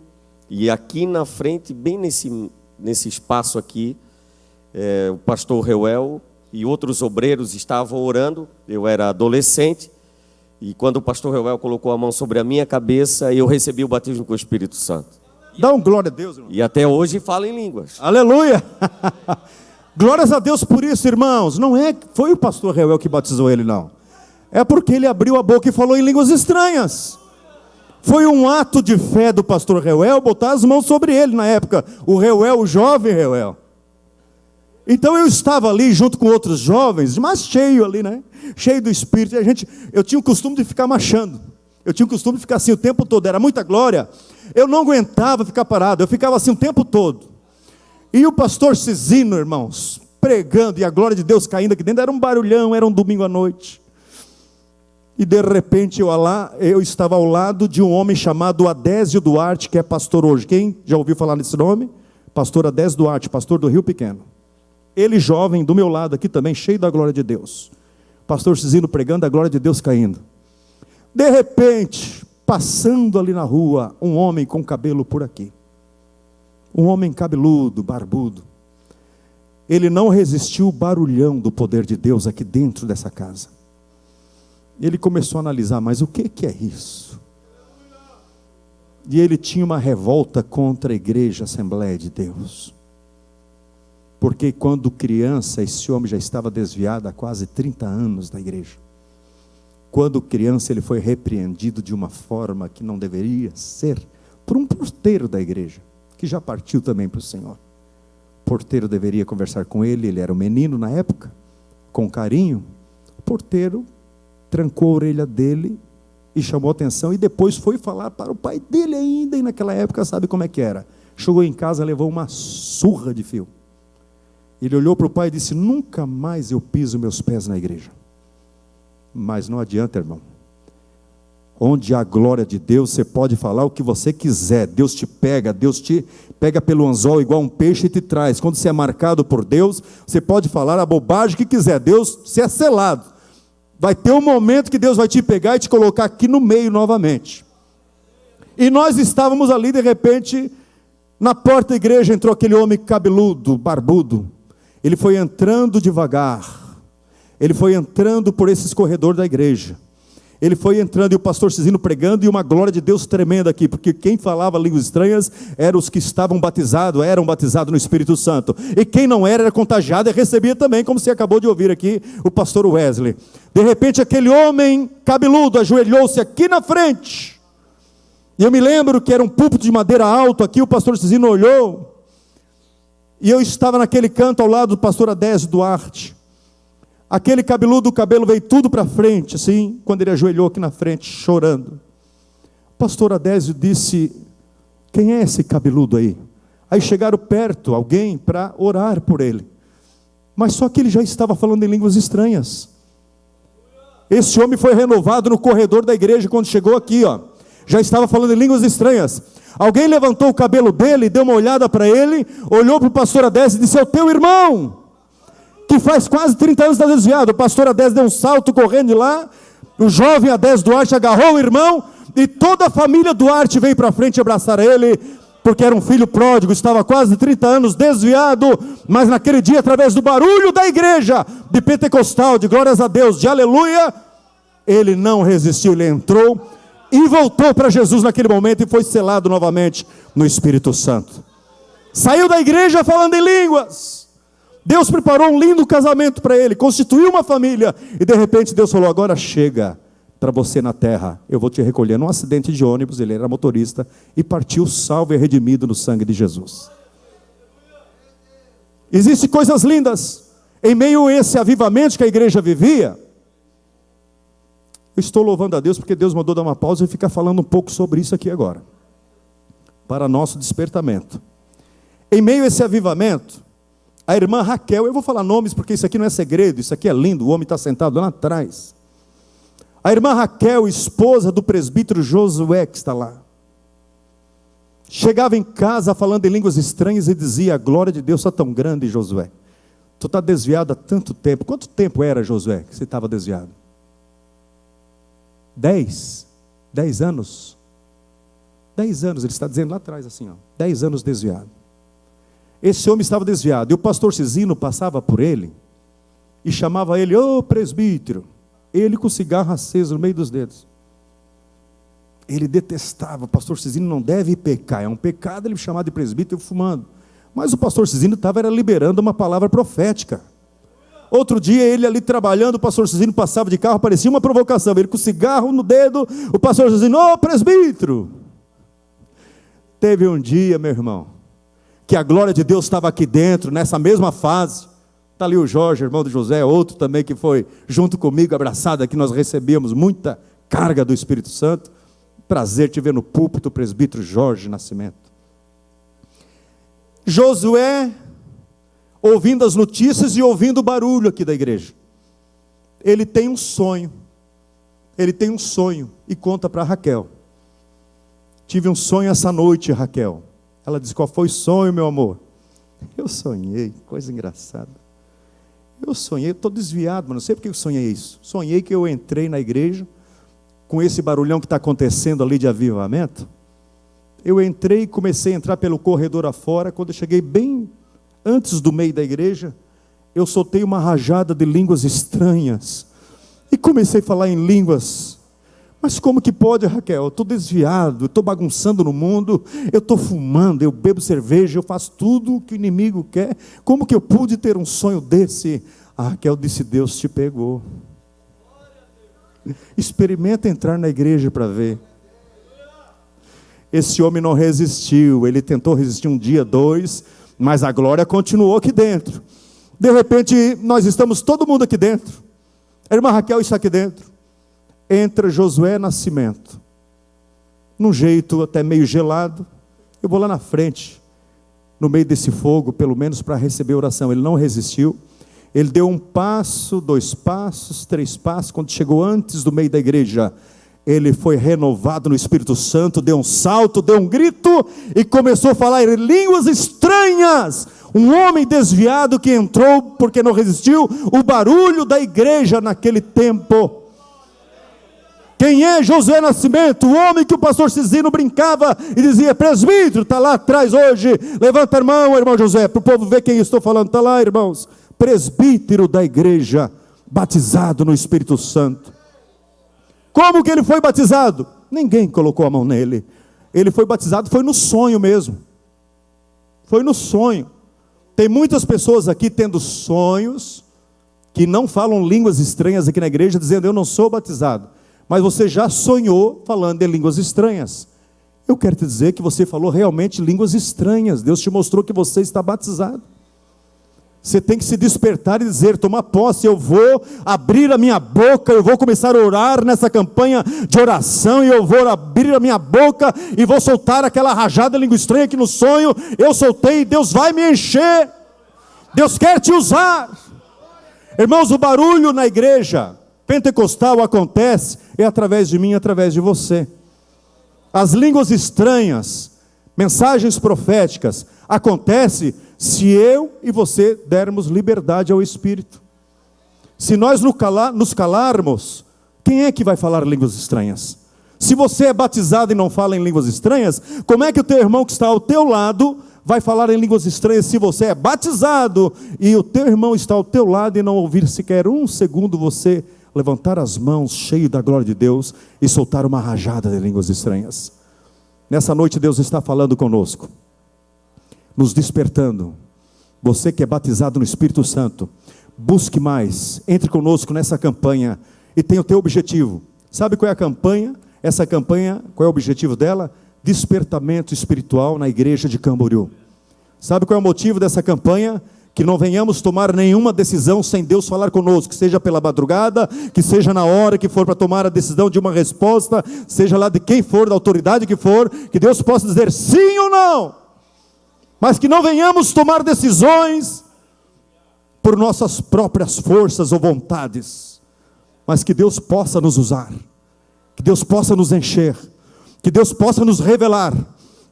E aqui na frente, bem nesse espaço aqui, o pastor Reuel e outros obreiros estavam orando. Eu era adolescente, e quando o pastor Reuel colocou a mão sobre a minha cabeça, eu recebi o batismo com o Espírito Santo. Dá um glória a Deus, irmão. E até hoje falo em línguas. Aleluia! Glórias a Deus por isso, irmãos. Não foi o pastor Reuel que batizou ele, não. É porque ele abriu a boca e falou em línguas estranhas. Foi um ato de fé do pastor Reuel botar as mãos sobre ele na época. O Reuel, o jovem Reuel. Então eu estava ali junto com outros jovens, mas cheio ali, né? Cheio do Espírito. E eu tinha o costume de ficar marchando. Eu tinha o costume de ficar assim o tempo todo. Era muita glória. Eu não aguentava ficar parado. Eu ficava assim o tempo todo. E o pastor Cisino, irmãos, pregando e a glória de Deus caindo aqui dentro. Era um barulhão, era um domingo à noite. E de repente eu estava ao lado de um homem chamado Adésio Duarte, que é pastor hoje. Quem já ouviu falar nesse nome? Pastor Adésio Duarte, pastor do Rio Pequeno. Ele jovem, do meu lado aqui também, cheio da glória de Deus. Pastor Cisino pregando, a glória de Deus caindo. De repente, passando ali na rua, um homem com cabelo por aqui. Um homem cabeludo, barbudo. Ele não resistiu ao barulhão do poder de Deus aqui dentro dessa casa. Ele começou a analisar, mas o que é isso? E ele tinha uma revolta contra a igreja Assembleia de Deus. Porque quando criança, esse homem já estava desviado há quase 30 anos da igreja. Quando criança, ele foi repreendido de uma forma que não deveria ser, por um porteiro da igreja, que já partiu também para o Senhor. O porteiro deveria conversar com ele, ele era um menino na época, com carinho. O porteiro trancou a orelha dele e chamou a atenção, e depois foi falar para o pai dele ainda, e naquela época sabe como é que era. Chegou em casa, levou uma surra de fio. Ele olhou para o pai e disse, nunca mais eu piso meus pés na igreja. Mas não adianta, irmão. Onde há glória de Deus, você pode falar o que você quiser. Deus te pega pelo anzol igual um peixe e te traz. Quando você é marcado por Deus, você pode falar a bobagem que quiser. Deus, você é selado. Vai ter um momento que Deus vai te pegar e te colocar aqui no meio novamente. E nós estávamos ali, de repente, na porta da igreja entrou aquele homem cabeludo, barbudo. Ele foi entrando devagar. Ele foi entrando por esse corredor da igreja. Ele foi entrando e o pastor Cisino pregando e uma glória de Deus tremenda aqui, porque quem falava línguas estranhas eram os que eram batizados no Espírito Santo. E quem não era contagiado e recebia também, como você acabou de ouvir aqui, o pastor Wesley. De repente aquele homem cabeludo ajoelhou-se aqui na frente. E eu me lembro que era um púlpito de madeira alto aqui, o pastor Cisino olhou. E eu estava naquele canto ao lado do pastor Adésio Duarte. Aquele cabeludo, o cabelo veio tudo para frente, assim, quando ele ajoelhou aqui na frente, chorando. O pastor Adésio disse, quem é esse cabeludo aí? Aí chegaram perto, alguém, para orar por ele. Mas só que ele já estava falando em línguas estranhas. Esse homem foi renovado no corredor da igreja, quando chegou aqui, ó. Já estava falando em línguas estranhas. Alguém levantou o cabelo dele, deu uma olhada para ele, olhou para o pastor Adésio e disse, é o teu irmão, que faz quase 30 anos está desviado. O pastor Adésio deu um salto correndo de lá, o jovem Adésio Duarte agarrou o irmão, e toda a família Duarte veio para frente abraçar ele, porque era um filho pródigo, estava quase 30 anos desviado, mas naquele dia, através do barulho da igreja, de pentecostal, de glórias a Deus, de aleluia, ele não resistiu, ele entrou e voltou para Jesus naquele momento e foi selado novamente no Espírito Santo. Saiu da igreja falando em línguas. Deus preparou um lindo casamento para ele, constituiu uma família, e de repente Deus falou: agora chega para você na terra, eu vou te recolher. Num acidente de ônibus, ele era motorista, e partiu salvo e redimido no sangue de Jesus. Existem coisas lindas, em meio a esse avivamento que a igreja vivia. Eu estou louvando a Deus, porque Deus mandou dar uma pausa e ficar falando um pouco sobre isso aqui agora, para nosso despertamento. Em meio a esse avivamento, a irmã Raquel, eu vou falar nomes porque isso aqui não é segredo, isso aqui é lindo, o homem está sentado lá atrás. A irmã Raquel, esposa do presbítero Josué, que está lá, chegava em casa falando em línguas estranhas e dizia: a glória de Deus está tão grande, Josué. Tu está desviado há tanto tempo. Quanto tempo era, Josué, que você estava desviado? 10 anos. 10 anos, ele está dizendo lá atrás assim, 10 anos desviado. Esse homem estava desviado, e o pastor Cisino passava por ele, e chamava ele: ô presbítero. Ele com o cigarro aceso no meio dos dedos. Ele detestava, o pastor Cisino não deve pecar, é um pecado ele chamar de presbítero fumando. Mas o pastor Cisino estava liberando uma palavra profética. Outro dia, ele ali trabalhando, o pastor Cisino passava de carro, parecia uma provocação, ele com o cigarro no dedo, o pastor Cisino: ô presbítero. Teve um dia, meu irmão, que a glória de Deus estava aqui dentro, nessa mesma fase. Está ali o Jorge, irmão do José, outro também que foi junto comigo, abraçado aqui, nós recebemos muita carga do Espírito Santo. Prazer te ver no púlpito, presbítero Jorge Nascimento. Josué, ouvindo as notícias e ouvindo o barulho aqui da igreja, ele tem um sonho, e conta para Raquel: tive um sonho essa noite, Raquel. Ela diz: qual foi o sonho, meu amor? Eu sonhei, coisa engraçada. Eu sonhei, estou desviado, mas não sei porque eu sonhei isso. Sonhei que eu entrei na igreja, com esse barulhão que está acontecendo ali de avivamento. Eu entrei e comecei a entrar pelo corredor afora. Quando eu cheguei bem antes do meio da igreja, eu soltei uma rajada de línguas estranhas, e comecei a falar em línguas. Mas como que pode, Raquel? Eu estou desviado, eu estou bagunçando no mundo, eu estou fumando, eu bebo cerveja, eu faço tudo o que o inimigo quer. Como que eu pude ter um sonho desse? A Raquel disse: Deus te pegou. Experimenta entrar na igreja para ver. Esse homem não resistiu, ele tentou resistir um dia, 2, mas a glória continuou aqui dentro. De repente, nós estamos todo mundo aqui dentro. A irmã Raquel está aqui dentro. Entra Josué Nascimento, num jeito até meio gelado. Eu vou lá na frente, no meio desse fogo, pelo menos para receber oração. Ele não resistiu. Ele deu 1 passo, 2 passos, 3 passos. Quando chegou antes do meio da igreja, ele foi renovado no Espírito Santo, deu um salto, deu um grito e começou a falar em línguas estranhas. Um homem desviado que entrou porque não resistiu o barulho da igreja naquele tempo. Quem é Josué Nascimento? O homem que o pastor Cisino brincava e dizia: presbítero, está lá atrás hoje, levanta a mão, irmão José, para o povo ver quem eu estou falando. Está lá, irmãos, presbítero da igreja, batizado no Espírito Santo. Como que ele foi batizado? Ninguém colocou a mão nele. Ele foi batizado, foi no sonho mesmo. Foi no sonho. Tem muitas pessoas aqui tendo sonhos, que não falam línguas estranhas aqui na igreja, dizendo: eu não sou batizado. Mas você já sonhou falando em línguas estranhas. Eu quero te dizer que você falou realmente línguas estranhas. Deus te mostrou que você está batizado. Você tem que se despertar e dizer: tomar posse, eu vou abrir a minha boca, eu vou começar a orar nessa campanha de oração, e eu vou abrir a minha boca e vou soltar aquela rajada língua estranha que no sonho eu soltei. Deus vai me encher, Deus quer te usar. Irmãos, o barulho na igreja pentecostal acontece através de mim, através de você. As línguas estranhas, mensagens proféticas, acontece se eu e você dermos liberdade ao Espírito. Se nós nos calarmos, quem é que vai falar línguas estranhas? Se você é batizado e não fala em línguas estranhas, como é que o teu irmão que está ao teu lado vai falar em línguas estranhas se você é batizado e o teu irmão está ao teu lado e não ouvir sequer um segundo você levantar as mãos cheio da glória de Deus e soltar uma rajada de línguas estranhas? Nessa noite Deus está falando conosco, nos despertando. Você que é batizado no Espírito Santo, busque mais, entre conosco nessa campanha e tenha o teu objetivo. Sabe qual é a campanha? Essa campanha, qual é o objetivo dela? Despertamento espiritual na igreja de Camboriú. Sabe qual é o motivo dessa campanha? Que não venhamos tomar nenhuma decisão sem Deus falar conosco, que seja pela madrugada, que seja na hora que for para tomar a decisão de uma resposta, seja lá de quem for, da autoridade que for, que Deus possa dizer sim ou não, mas que não venhamos tomar decisões por nossas próprias forças ou vontades, mas que Deus possa nos usar, que Deus possa nos encher, que Deus possa nos revelar,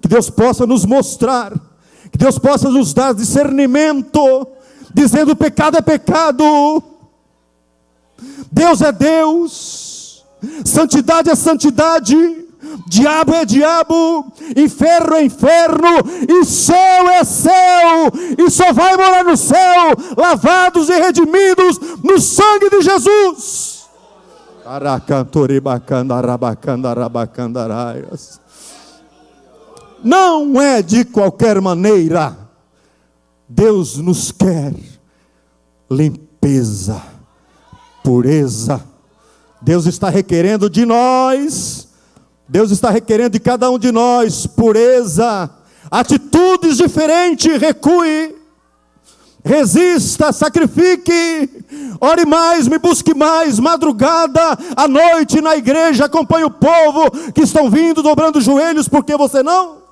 que Deus possa nos mostrar, que Deus possa nos dar discernimento, dizendo pecado é pecado, Deus é Deus, santidade é santidade, diabo é diabo, inferno é inferno, e céu é céu, e só vai morar no céu, lavados e redimidos no sangue de Jesus. Não é de qualquer maneira. Deus nos quer limpeza, pureza. Deus está requerendo de nós, Deus está requerendo de cada um de nós pureza, atitudes diferentes. Recue, resista, sacrifique, ore mais, me busque mais, madrugada, à noite na igreja, acompanhe o povo que estão vindo, dobrando os joelhos, porque você não?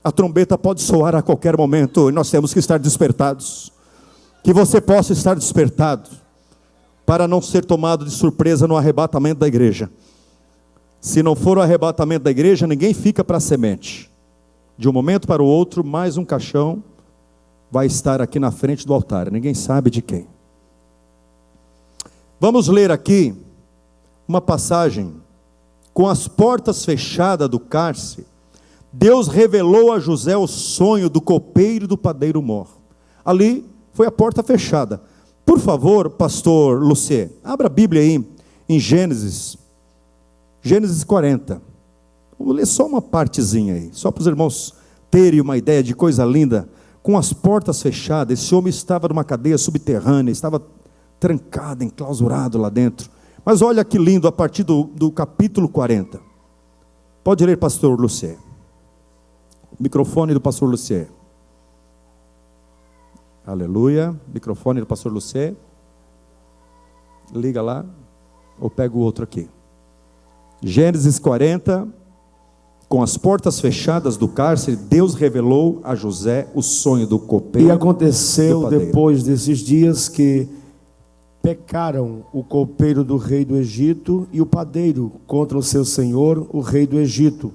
A trombeta pode soar a qualquer momento, e nós temos que estar despertados, que você possa estar despertado, para não ser tomado de surpresa no arrebatamento da igreja. Se não for o arrebatamento da igreja, ninguém fica para a semente. De um momento para o outro, mais um caixão vai estar aqui na frente do altar, ninguém sabe de quem. Vamos ler aqui uma passagem. Com as portas fechadas do cárcere, Deus revelou a José o sonho do copeiro e do padeiro mor. Ali foi a porta fechada. Por favor, pastor Lucê, abra a Bíblia aí em Gênesis 40. Vamos ler só uma partezinha aí, só para os irmãos terem uma ideia de coisa linda. Com as portas fechadas, esse homem estava numa cadeia subterrânea, estava trancado, enclausurado lá dentro. Mas olha que lindo, a partir do capítulo 40. Pode ler, pastor Lucê. Microfone do pastor Lucê. Aleluia. Microfone do pastor Lucê. Liga lá, ou pega o outro aqui. Gênesis 40. Com as portas fechadas do cárcere, Deus revelou a José o sonho do copeiro. E aconteceu depois desses dias que pecaram o copeiro do rei do Egito e o padeiro contra o seu senhor, o rei do Egito.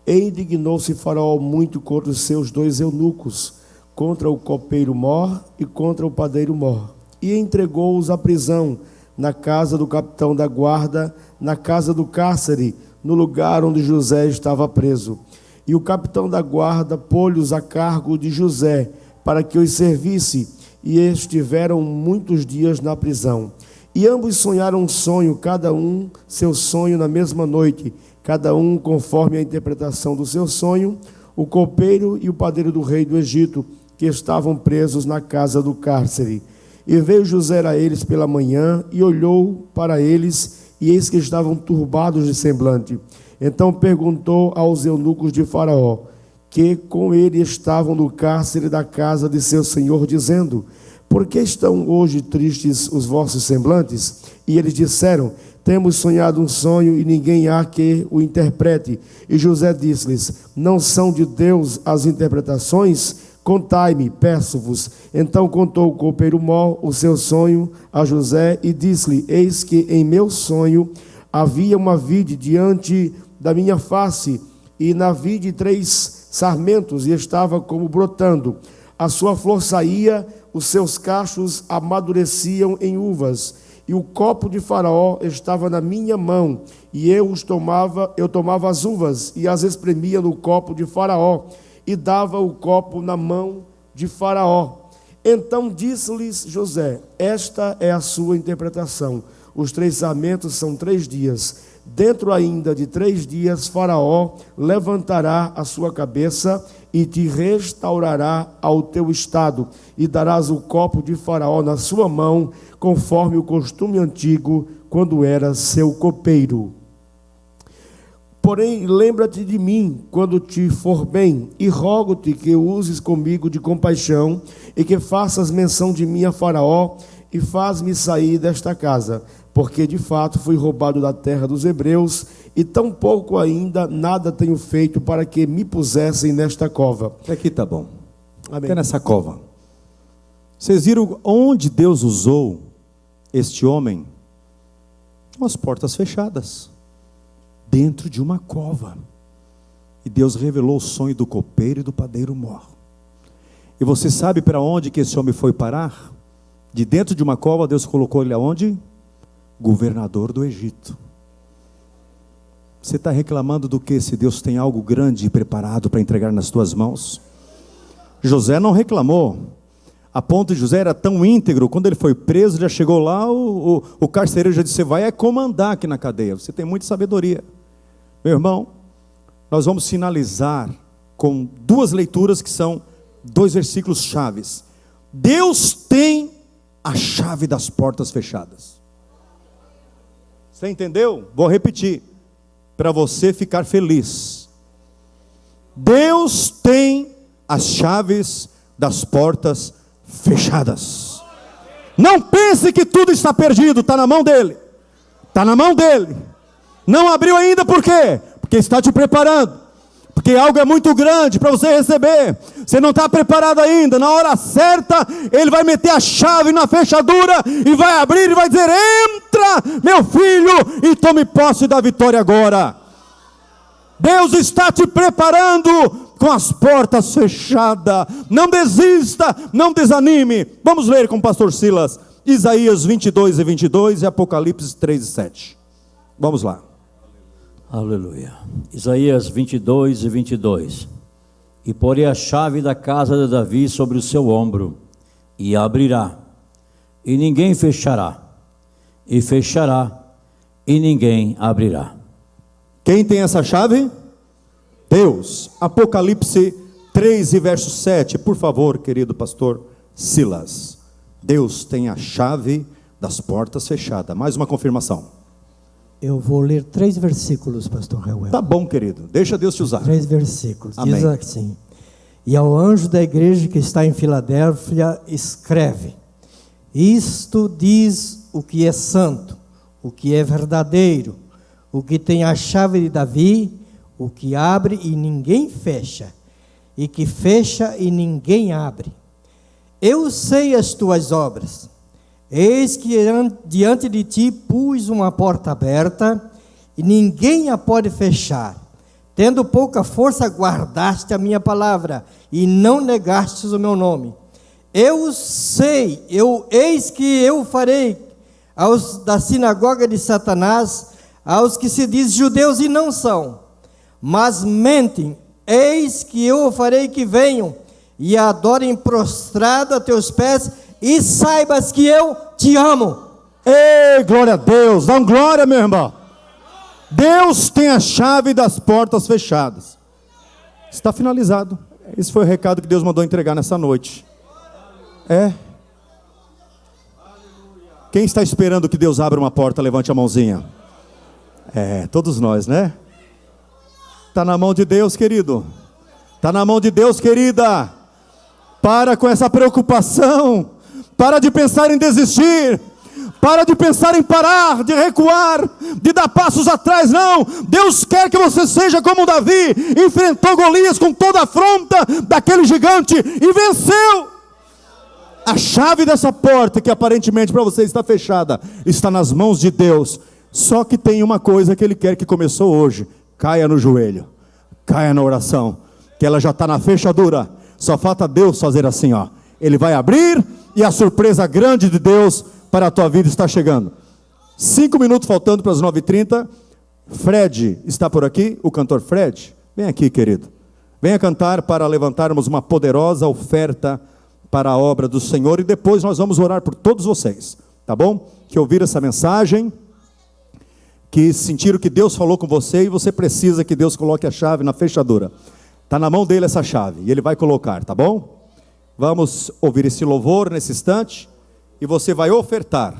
E indignou-se Faraó muito contra os seus dois eunucos, contra o copeiro mor e contra o padeiro mor. E entregou-os à prisão, na casa do capitão da guarda, na casa do cárcere, no lugar onde José estava preso. E o capitão da guarda pôs-los a cargo de José, para que os servisse, e estiveram muitos dias na prisão. E ambos sonharam um sonho, cada um seu sonho na mesma noite, cada um conforme a interpretação do seu sonho, o copeiro e o padeiro do rei do Egito, que estavam presos na casa do cárcere. E veio José a eles pela manhã, e olhou para eles, e eis que estavam turbados de semblante. Então perguntou aos eunucos de Faraó, que com ele estavam no cárcere da casa de seu senhor, dizendo: por que estão hoje tristes os vossos semblantes? E eles disseram: temos sonhado um sonho, e ninguém há que o interprete. E José disse-lhes: não são de Deus as interpretações? Contai-me, peço-vos. Então contou o copeiro mor o seu sonho a José, e disse-lhe: eis que em meu sonho havia uma vide diante da minha face, e na vide 3 sarmentos, e estava como brotando. A sua flor saía, os seus cachos amadureciam em uvas, E o copo de Faraó estava na minha mão, e eu tomava as uvas e as espremia no copo de Faraó, e dava o copo na mão de Faraó. Então disse-lhes José: esta é a sua interpretação. Os 3 sarmentos são 3 dias. Dentro ainda de 3 dias, Faraó levantará a sua cabeça e te restaurará ao teu estado, e darás o copo de Faraó na sua mão, conforme o costume antigo, quando eras seu copeiro. Porém, lembra-te de mim quando te for bem, e rogo-te que uses comigo de compaixão, e que faças menção de mim a Faraó, e faz-me sair desta casa, porque de fato fui roubado da terra dos hebreus, e tão pouco ainda nada tenho feito para que me pusessem nesta cova. Aqui tá bom. Amém. Até nessa cova. Vocês viram onde Deus usou este homem? Com as portas fechadas, dentro de uma cova. E Deus revelou o sonho do copeiro e do padeiro mor. E você sabe para onde que esse homem foi parar? De dentro de uma cova, Deus colocou ele aonde? Governador do Egito. Você está reclamando do que, se Deus tem algo grande e preparado para entregar nas tuas mãos? José não reclamou. A ponto de José era tão íntegro, quando ele foi preso, já chegou lá, o carcereiro já disse: você vai comandar aqui na cadeia, você tem muita sabedoria. Meu irmão, nós vamos finalizar com 2 leituras que são 2 versículos chaves. Deus tem a chave das portas fechadas. Você entendeu? Vou repetir, para você ficar feliz. Deus tem as chaves das portas fechadas. Não pense que tudo está perdido, está na mão dele. Está na mão dele. Não abriu ainda, por quê? Porque está te preparando. Porque algo é muito grande para você receber. Você não está preparado ainda. Na hora certa, Ele vai meter a chave na fechadura e vai abrir e vai dizer: entra, meu filho, e tome posse da vitória agora. Deus está te preparando com as portas fechadas. Não desista, não desanime. Vamos ler com o pastor Silas Isaías 22 e 22 e Apocalipse 3 e 7. Vamos lá. Aleluia. Isaías 22 e 22. E porei a chave da casa de Davi sobre o seu ombro, e abrirá, e ninguém fechará, e fechará, e ninguém abrirá. Quem tem essa chave? Deus. Apocalipse 3 e verso 7. Por favor, querido pastor Silas. Deus tem a chave das portas fechadas. Mais uma confirmação. Eu vou ler 3 versículos, pastor Reuel. Tá bom, querido. Deixa Deus te usar. 3 versículos. Amém. Diz assim: e ao anjo da igreja que está em Filadélfia, escreve: isto diz o que é santo, o que é verdadeiro, o que tem a chave de Davi, o que abre e ninguém fecha, e que fecha e ninguém abre. Eu sei as tuas obras. Eis que diante de ti pus uma porta aberta, e ninguém a pode fechar. Tendo pouca força, guardaste a minha palavra, e não negastes o meu nome. Eu sei, eis que eu farei aos da sinagoga de Satanás, aos que se diz judeus e não são, mas mentem, eis que eu farei que venham, e adorem prostrado a teus pés, e saibas que eu te amo. Ei, glória a Deus. Dá glória, meu irmão. Deus tem a chave das portas fechadas. Está finalizado. Esse foi o recado que Deus mandou entregar nessa noite. Quem está esperando que Deus abra uma porta, levante a mãozinha. Todos nós, né? Está na mão de Deus, querido. Está na mão de Deus, querida. Para com essa preocupação. Para de pensar em desistir. Para de pensar em parar, de recuar, de dar passos atrás. Não, Deus quer que você seja como Davi. Enfrentou Golias com toda a afronta daquele gigante e venceu. A chave dessa porta, que aparentemente para você está fechada, está nas mãos de Deus. Só que tem uma coisa que Ele quer, que começou hoje. Caia no joelho, caia na oração, que ela já está na fechadura. Só falta Deus fazer assim, ó. Ele vai abrir, e a surpresa grande de Deus para a tua vida está chegando. 5 minutos faltando para as 9h30. Fred está por aqui, o cantor Fred. Vem aqui, querido. Venha cantar para levantarmos uma poderosa oferta para a obra do Senhor. E depois nós vamos orar por todos vocês, tá bom? Que ouviram essa mensagem, que sentiram que Deus falou com você e você precisa que Deus coloque a chave na fechadura. Está na mão dele essa chave e ele vai colocar, tá bom? Vamos ouvir esse louvor nesse instante e você vai ofertar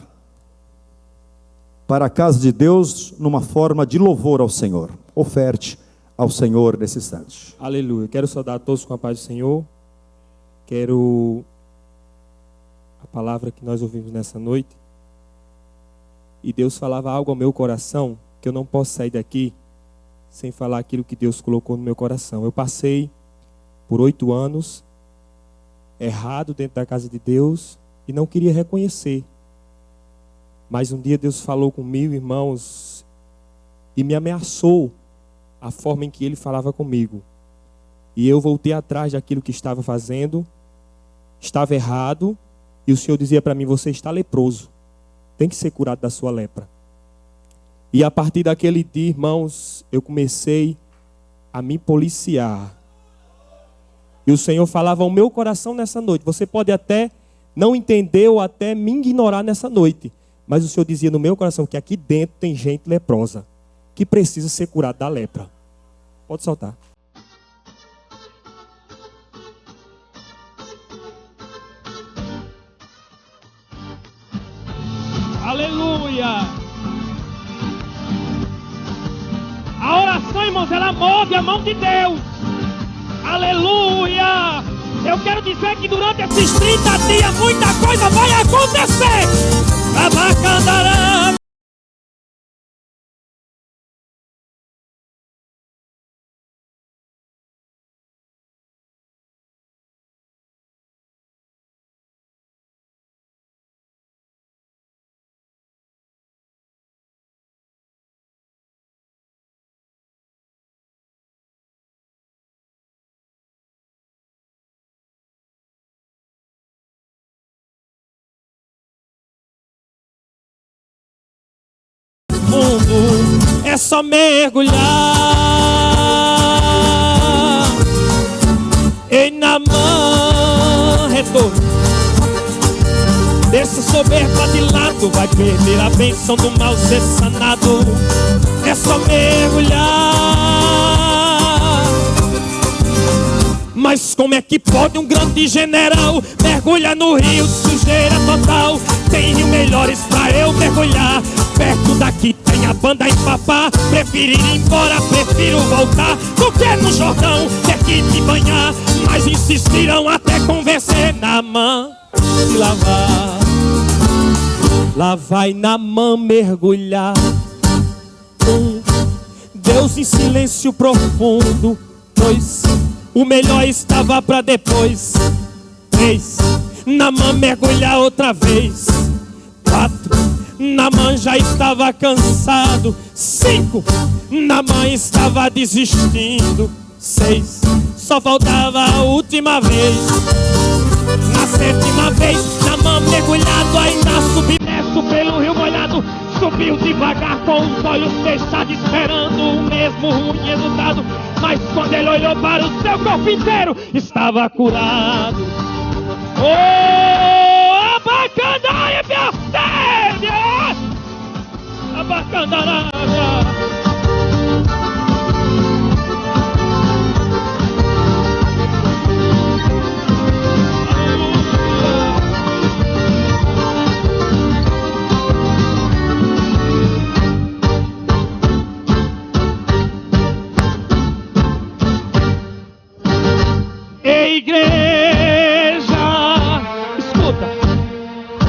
para a casa de Deus numa forma de louvor ao Senhor. Oferte ao Senhor nesse instante. Aleluia. Quero saudar a todos com a paz do Senhor. Quero a palavra que nós ouvimos nessa noite. E Deus falava algo ao meu coração, que eu não posso sair daqui sem falar aquilo que Deus colocou no meu coração. Eu passei por 8 anos errado dentro da casa de Deus e não queria reconhecer. Mas um dia Deus falou comigo, irmãos, e me ameaçou a forma em que Ele falava comigo. E eu voltei atrás daquilo que estava fazendo, estava errado, e o Senhor dizia para mim: você está leproso, tem que ser curado da sua lepra. E a partir daquele dia, irmãos, eu comecei a me policiar. E o Senhor falava ao meu coração nessa noite. Você pode até não entender ou até me ignorar nessa noite, mas o Senhor dizia no meu coração que aqui dentro tem gente leprosa, que precisa ser curada da lepra. Pode soltar. Aleluia! A oração, irmãos, ela move a mão de Deus. Aleluia! Eu quero dizer que durante esses 30 dias muita coisa vai acontecer. Abacandará. É só mergulhar em Naamã, retorno. Deixa soberba de lado, vai perder a bênção do mal ser sanado. É só mergulhar. Mas como é que pode um grande general mergulhar no rio, sujeira total? Tem rio melhores pra eu mergulhar. Perto daqui tem a banda em papá. Prefiro ir embora, prefiro voltar do que no Jordão ter que me banhar. Mas insistiram até convencer Naamã de lavar. Lá vai Naamã mergulhar. Deus em silêncio profundo. 2, o melhor estava pra depois. 3, Naamã mergulhar outra vez. 4, Naamã já estava cansado. 5, Naamã estava desistindo. 6, só faltava a última vez. Na 7ª vez, Naamã mergulhado, ainda submerso pelo rio molhado. Subiu devagar com os olhos fechados, esperando o mesmo ruim resultado. Mas quando ele olhou para o seu corpo inteiro, estava curado. Oh, abacandaria, minha filha! Abacandaria!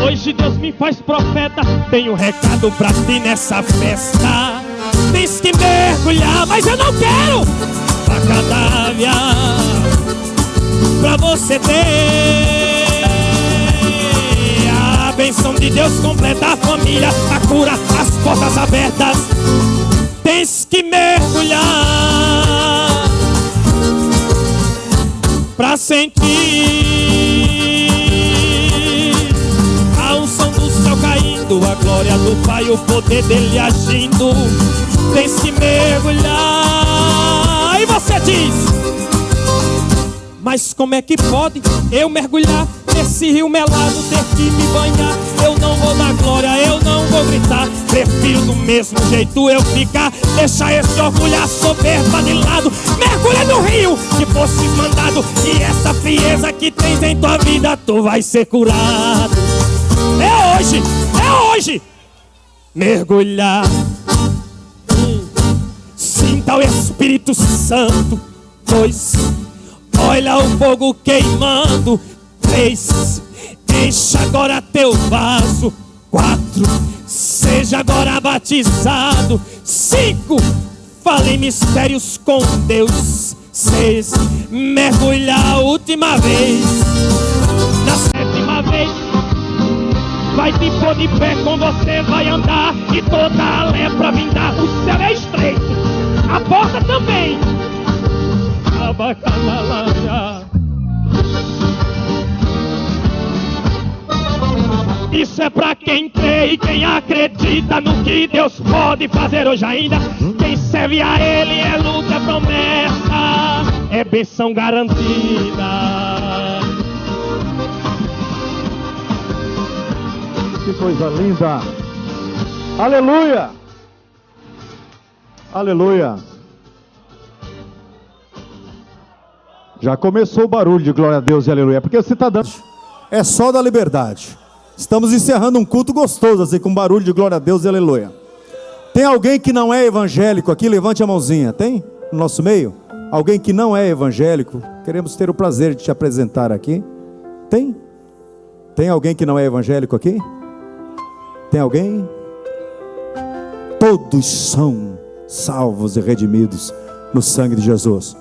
Hoje Deus me faz profeta, tenho um recado pra ti nessa festa. Tens que mergulhar, mas eu não quero Bacadávia pra você ter a benção de Deus completa, a família, a cura, as portas abertas. Tens que mergulhar pra sentir a unção do céu cair do Pai, o poder dele agindo. Tem que mergulhar. Aí você diz: mas como é que pode eu mergulhar nesse rio melado, ter que me banhar? Eu não vou dar glória, eu não vou gritar. Prefiro do mesmo jeito eu ficar. Deixa esse orgulho, a soberba de lado. Mergulha no rio que fosses mandado, e essa frieza que tens em tua vida, tu vai ser curado. É hoje, é hoje. Mergulhar. Sinta o Espírito Santo. 2, olha o fogo queimando. 3, encha agora teu vaso. 4, seja agora batizado. 5, fale em mistérios com Deus. 6, mergulha a última vez. Na 7ª vez, vai te pôr de pé, com você vai andar, e toda a lepra vindar. O céu é estreito, a porta também. Abacanalanja. Isso é pra quem crê e quem acredita no que Deus pode fazer hoje ainda. Quem serve a Ele é luta, é promessa, é bênção garantida. Que coisa linda! Aleluia! Aleluia! Já começou o barulho de glória a Deus e aleluia, porque você está dando. É só da liberdade. Estamos encerrando um culto gostoso, assim, com barulho de glória a Deus e aleluia. Tem alguém que não é evangélico aqui? Levante a mãozinha. Tem? No nosso meio? Alguém que não é evangélico? Queremos ter o prazer de te apresentar aqui. Tem? Tem alguém que não é evangélico aqui? Tem alguém? Todos são salvos e redimidos no sangue de Jesus.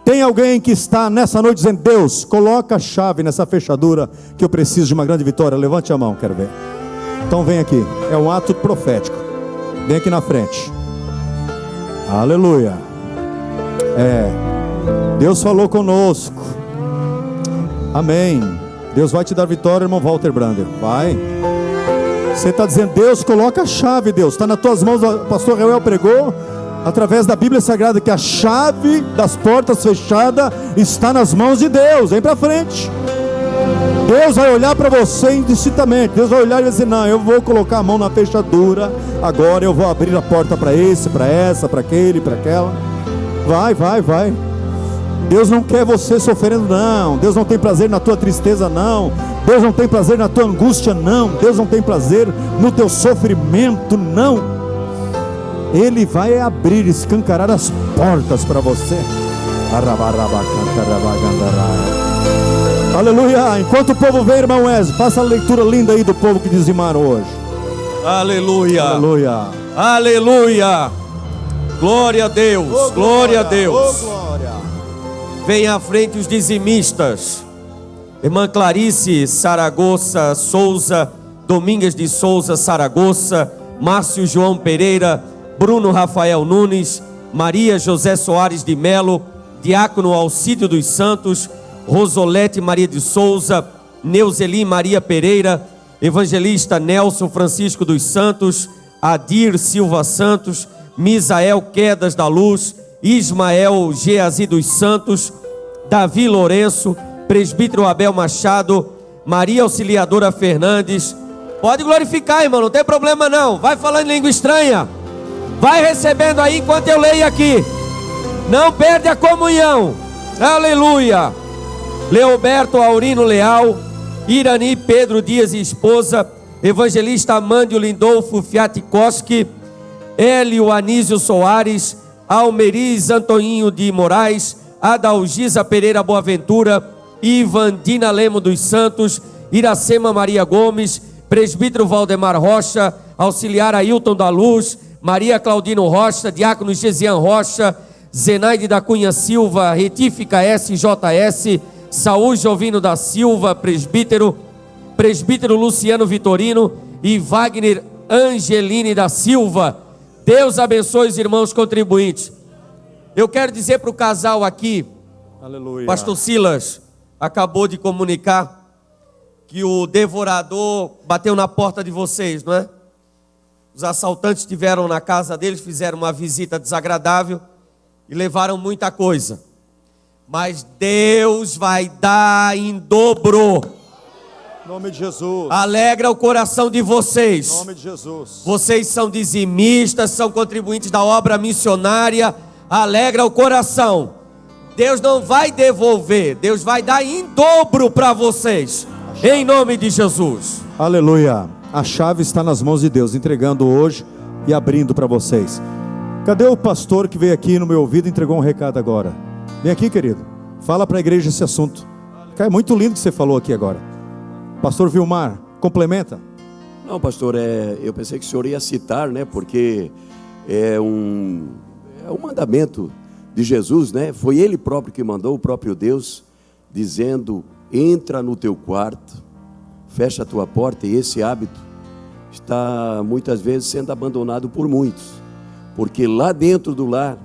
Tem alguém que está nessa noite dizendo: Deus, coloca a chave nessa fechadura, que eu preciso de uma grande vitória? Levante a mão, quero ver. Então vem aqui, é um ato profético. Vem aqui na frente. Aleluia. Deus falou conosco. Amém. Deus vai te dar vitória, irmão Walter Brander. Vai. Você está dizendo: Deus, coloca a chave, Deus. Está nas tuas mãos. O pastor Reuel pregou através da Bíblia Sagrada que a chave das portas fechadas está nas mãos de Deus. Vem para frente. Deus vai olhar para você indistintamente. Deus vai olhar e vai dizer: não, eu vou colocar a mão na fechadura. Agora eu vou abrir a porta para esse, para essa, para aquele, para aquela. Vai. Deus não quer você sofrendo, não. Deus não tem prazer na tua tristeza, não. Deus não tem prazer na tua angústia, não. Deus não tem prazer no teu sofrimento, não. Ele vai abrir, escancarar as portas para você. Aleluia. Enquanto o povo vem, irmão Wesley, faça a leitura linda aí do povo que dizimaram hoje. Aleluia. Aleluia. Aleluia. Glória a Deus. Oh, glória a Deus. Oh, glória. Vem à frente os dizimistas. Irmã Clarice Saragossa Souza, Domingues de Souza Saragossa, Márcio João Pereira, Bruno Rafael Nunes, Maria José Soares de Melo, Diácono Alcídio dos Santos, Rosolete Maria de Souza, Neuzeli Maria Pereira, Evangelista Nelson Francisco dos Santos, Adir Silva Santos, Misael Quedas da Luz, Ismael Geazi dos Santos, Davi Lourenço, Presbítero Abel Machado, Maria Auxiliadora Fernandes. Pode glorificar, irmão, não tem problema não. Vai falando em língua estranha. Vai recebendo aí enquanto eu leio aqui. Não perde a comunhão. Aleluia. Leoberto Aurino Leal, Irani Pedro Dias e esposa, Evangelista Amândio Lindolfo Fiatikoski, Hélio Anísio Soares, Almeriz Antoninho de Moraes, Adalgisa Pereira Boaventura, Ivandina Lemo dos Santos, Iracema Maria Gomes, Presbítero Valdemar Rocha, Auxiliar Ailton da Luz, Maria Claudino Rocha, Diácono Gesian Rocha, Zenaide da Cunha Silva, Retífica SJS, Saúl Jovino da Silva, Presbítero Luciano Vitorino e Wagner Angeline da Silva. Deus abençoe os irmãos contribuintes. Eu quero dizer para o casal aqui, Aleluia. Pastor Silas acabou de comunicar que o devorador bateu na porta de vocês, não é? Os assaltantes estiveram na casa deles, fizeram uma visita desagradável e levaram muita coisa. Mas Deus vai dar em dobro. Em nome de Jesus. Alegra o coração de vocês. Em nome de Jesus. Vocês são dizimistas, são contribuintes da obra missionária. Alegra o coração. Deus não vai devolver, Deus vai dar em dobro para vocês. Em nome de Jesus. Aleluia. A chave está nas mãos de Deus, entregando hoje e abrindo para vocês. Cadê o pastor que veio aqui no meu ouvido e entregou um recado agora? Vem aqui, querido. Fala para a igreja esse assunto. É muito lindo o que você falou aqui agora. Pastor Vilmar, complementa. Não, pastor, eu pensei que o senhor ia citar, né? Porque é um mandamento de Jesus, né? Foi Ele próprio que mandou, o próprio Deus, dizendo: entra no teu quarto, fecha a tua porta. E esse hábito está muitas vezes sendo abandonado por muitos, porque lá dentro do lar,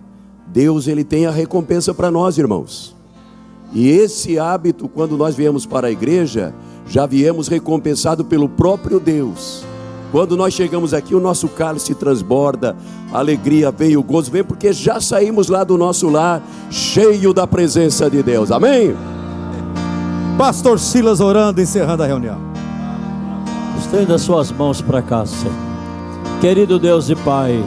Deus, Ele tem a recompensa para nós, irmãos. E esse hábito, quando nós viemos para a igreja, já viemos recompensado pelo próprio Deus. Quando nós chegamos aqui, o nosso cálice transborda, a alegria vem, o gozo vem, porque já saímos lá do nosso lar, cheio da presença de Deus, amém? Pastor Silas orando, encerrando a reunião. Estenda as suas mãos para cá, Senhor. Querido Deus e Pai,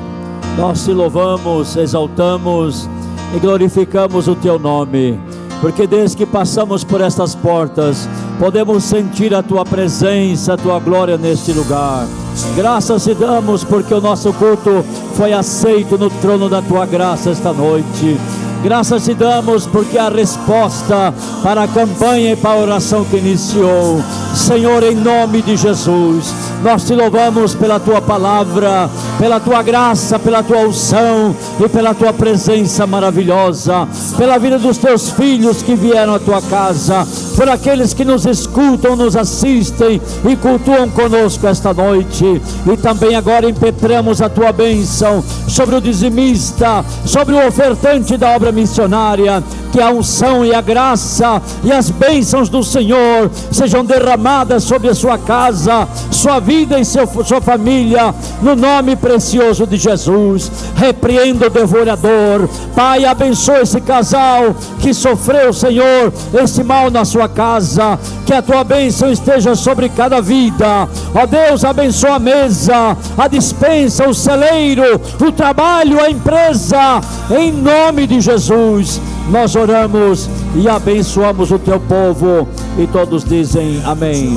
nós te louvamos, exaltamos e glorificamos o teu nome, porque desde que passamos por estas portas, podemos sentir a tua presença, a tua glória neste lugar. Graças te damos porque o nosso culto foi aceito no trono da tua graça esta noite. Graças te damos porque a resposta para a campanha e para a oração que iniciou. Senhor, em nome de Jesus, nós te louvamos pela tua palavra, pela tua graça, pela tua unção e pela tua presença maravilhosa, pela vida dos teus filhos que vieram à tua casa, por aqueles que nos escutam, nos assistem e cultuam conosco esta noite. E também agora impetramos a tua bênção sobre o dizimista, sobre o ofertante da obra missionária. Que a unção e a graça e as bênçãos do Senhor sejam derramadas sobre a sua casa, sua vida e sua família, no nome precioso de Jesus. Repreenda o devorador. Pai, abençoa esse casal que sofreu, Senhor, esse mal na sua casa. Que a tua bênção esteja sobre cada vida. Ó Deus, abençoa a mesa, a despensa, o celeiro, o trabalho, a empresa, em nome de Jesus. Nós oramos e abençoamos o teu povo, e todos dizem amém.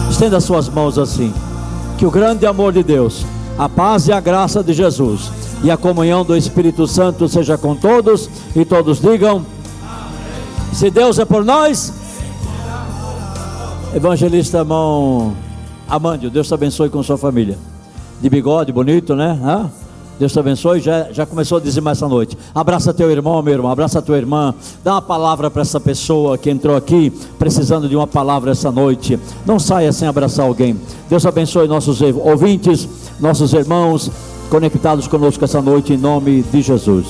Estenda suas mãos assim. Que o grande amor de Deus, a paz e a graça de Jesus e a comunhão do Espírito Santo seja com todos, e todos digam amém. Se Deus é por nós, evangelista irmão Amândio, Deus te abençoe com sua família. De bigode bonito, né? Deus te abençoe. Já começou a dizimar essa noite. Abraça teu irmão, meu irmão, abraça tua irmã. Dá uma palavra para essa pessoa que entrou aqui precisando de uma palavra essa noite. Não saia sem abraçar alguém. Deus abençoe nossos ouvintes, nossos irmãos conectados conosco essa noite, em nome de Jesus.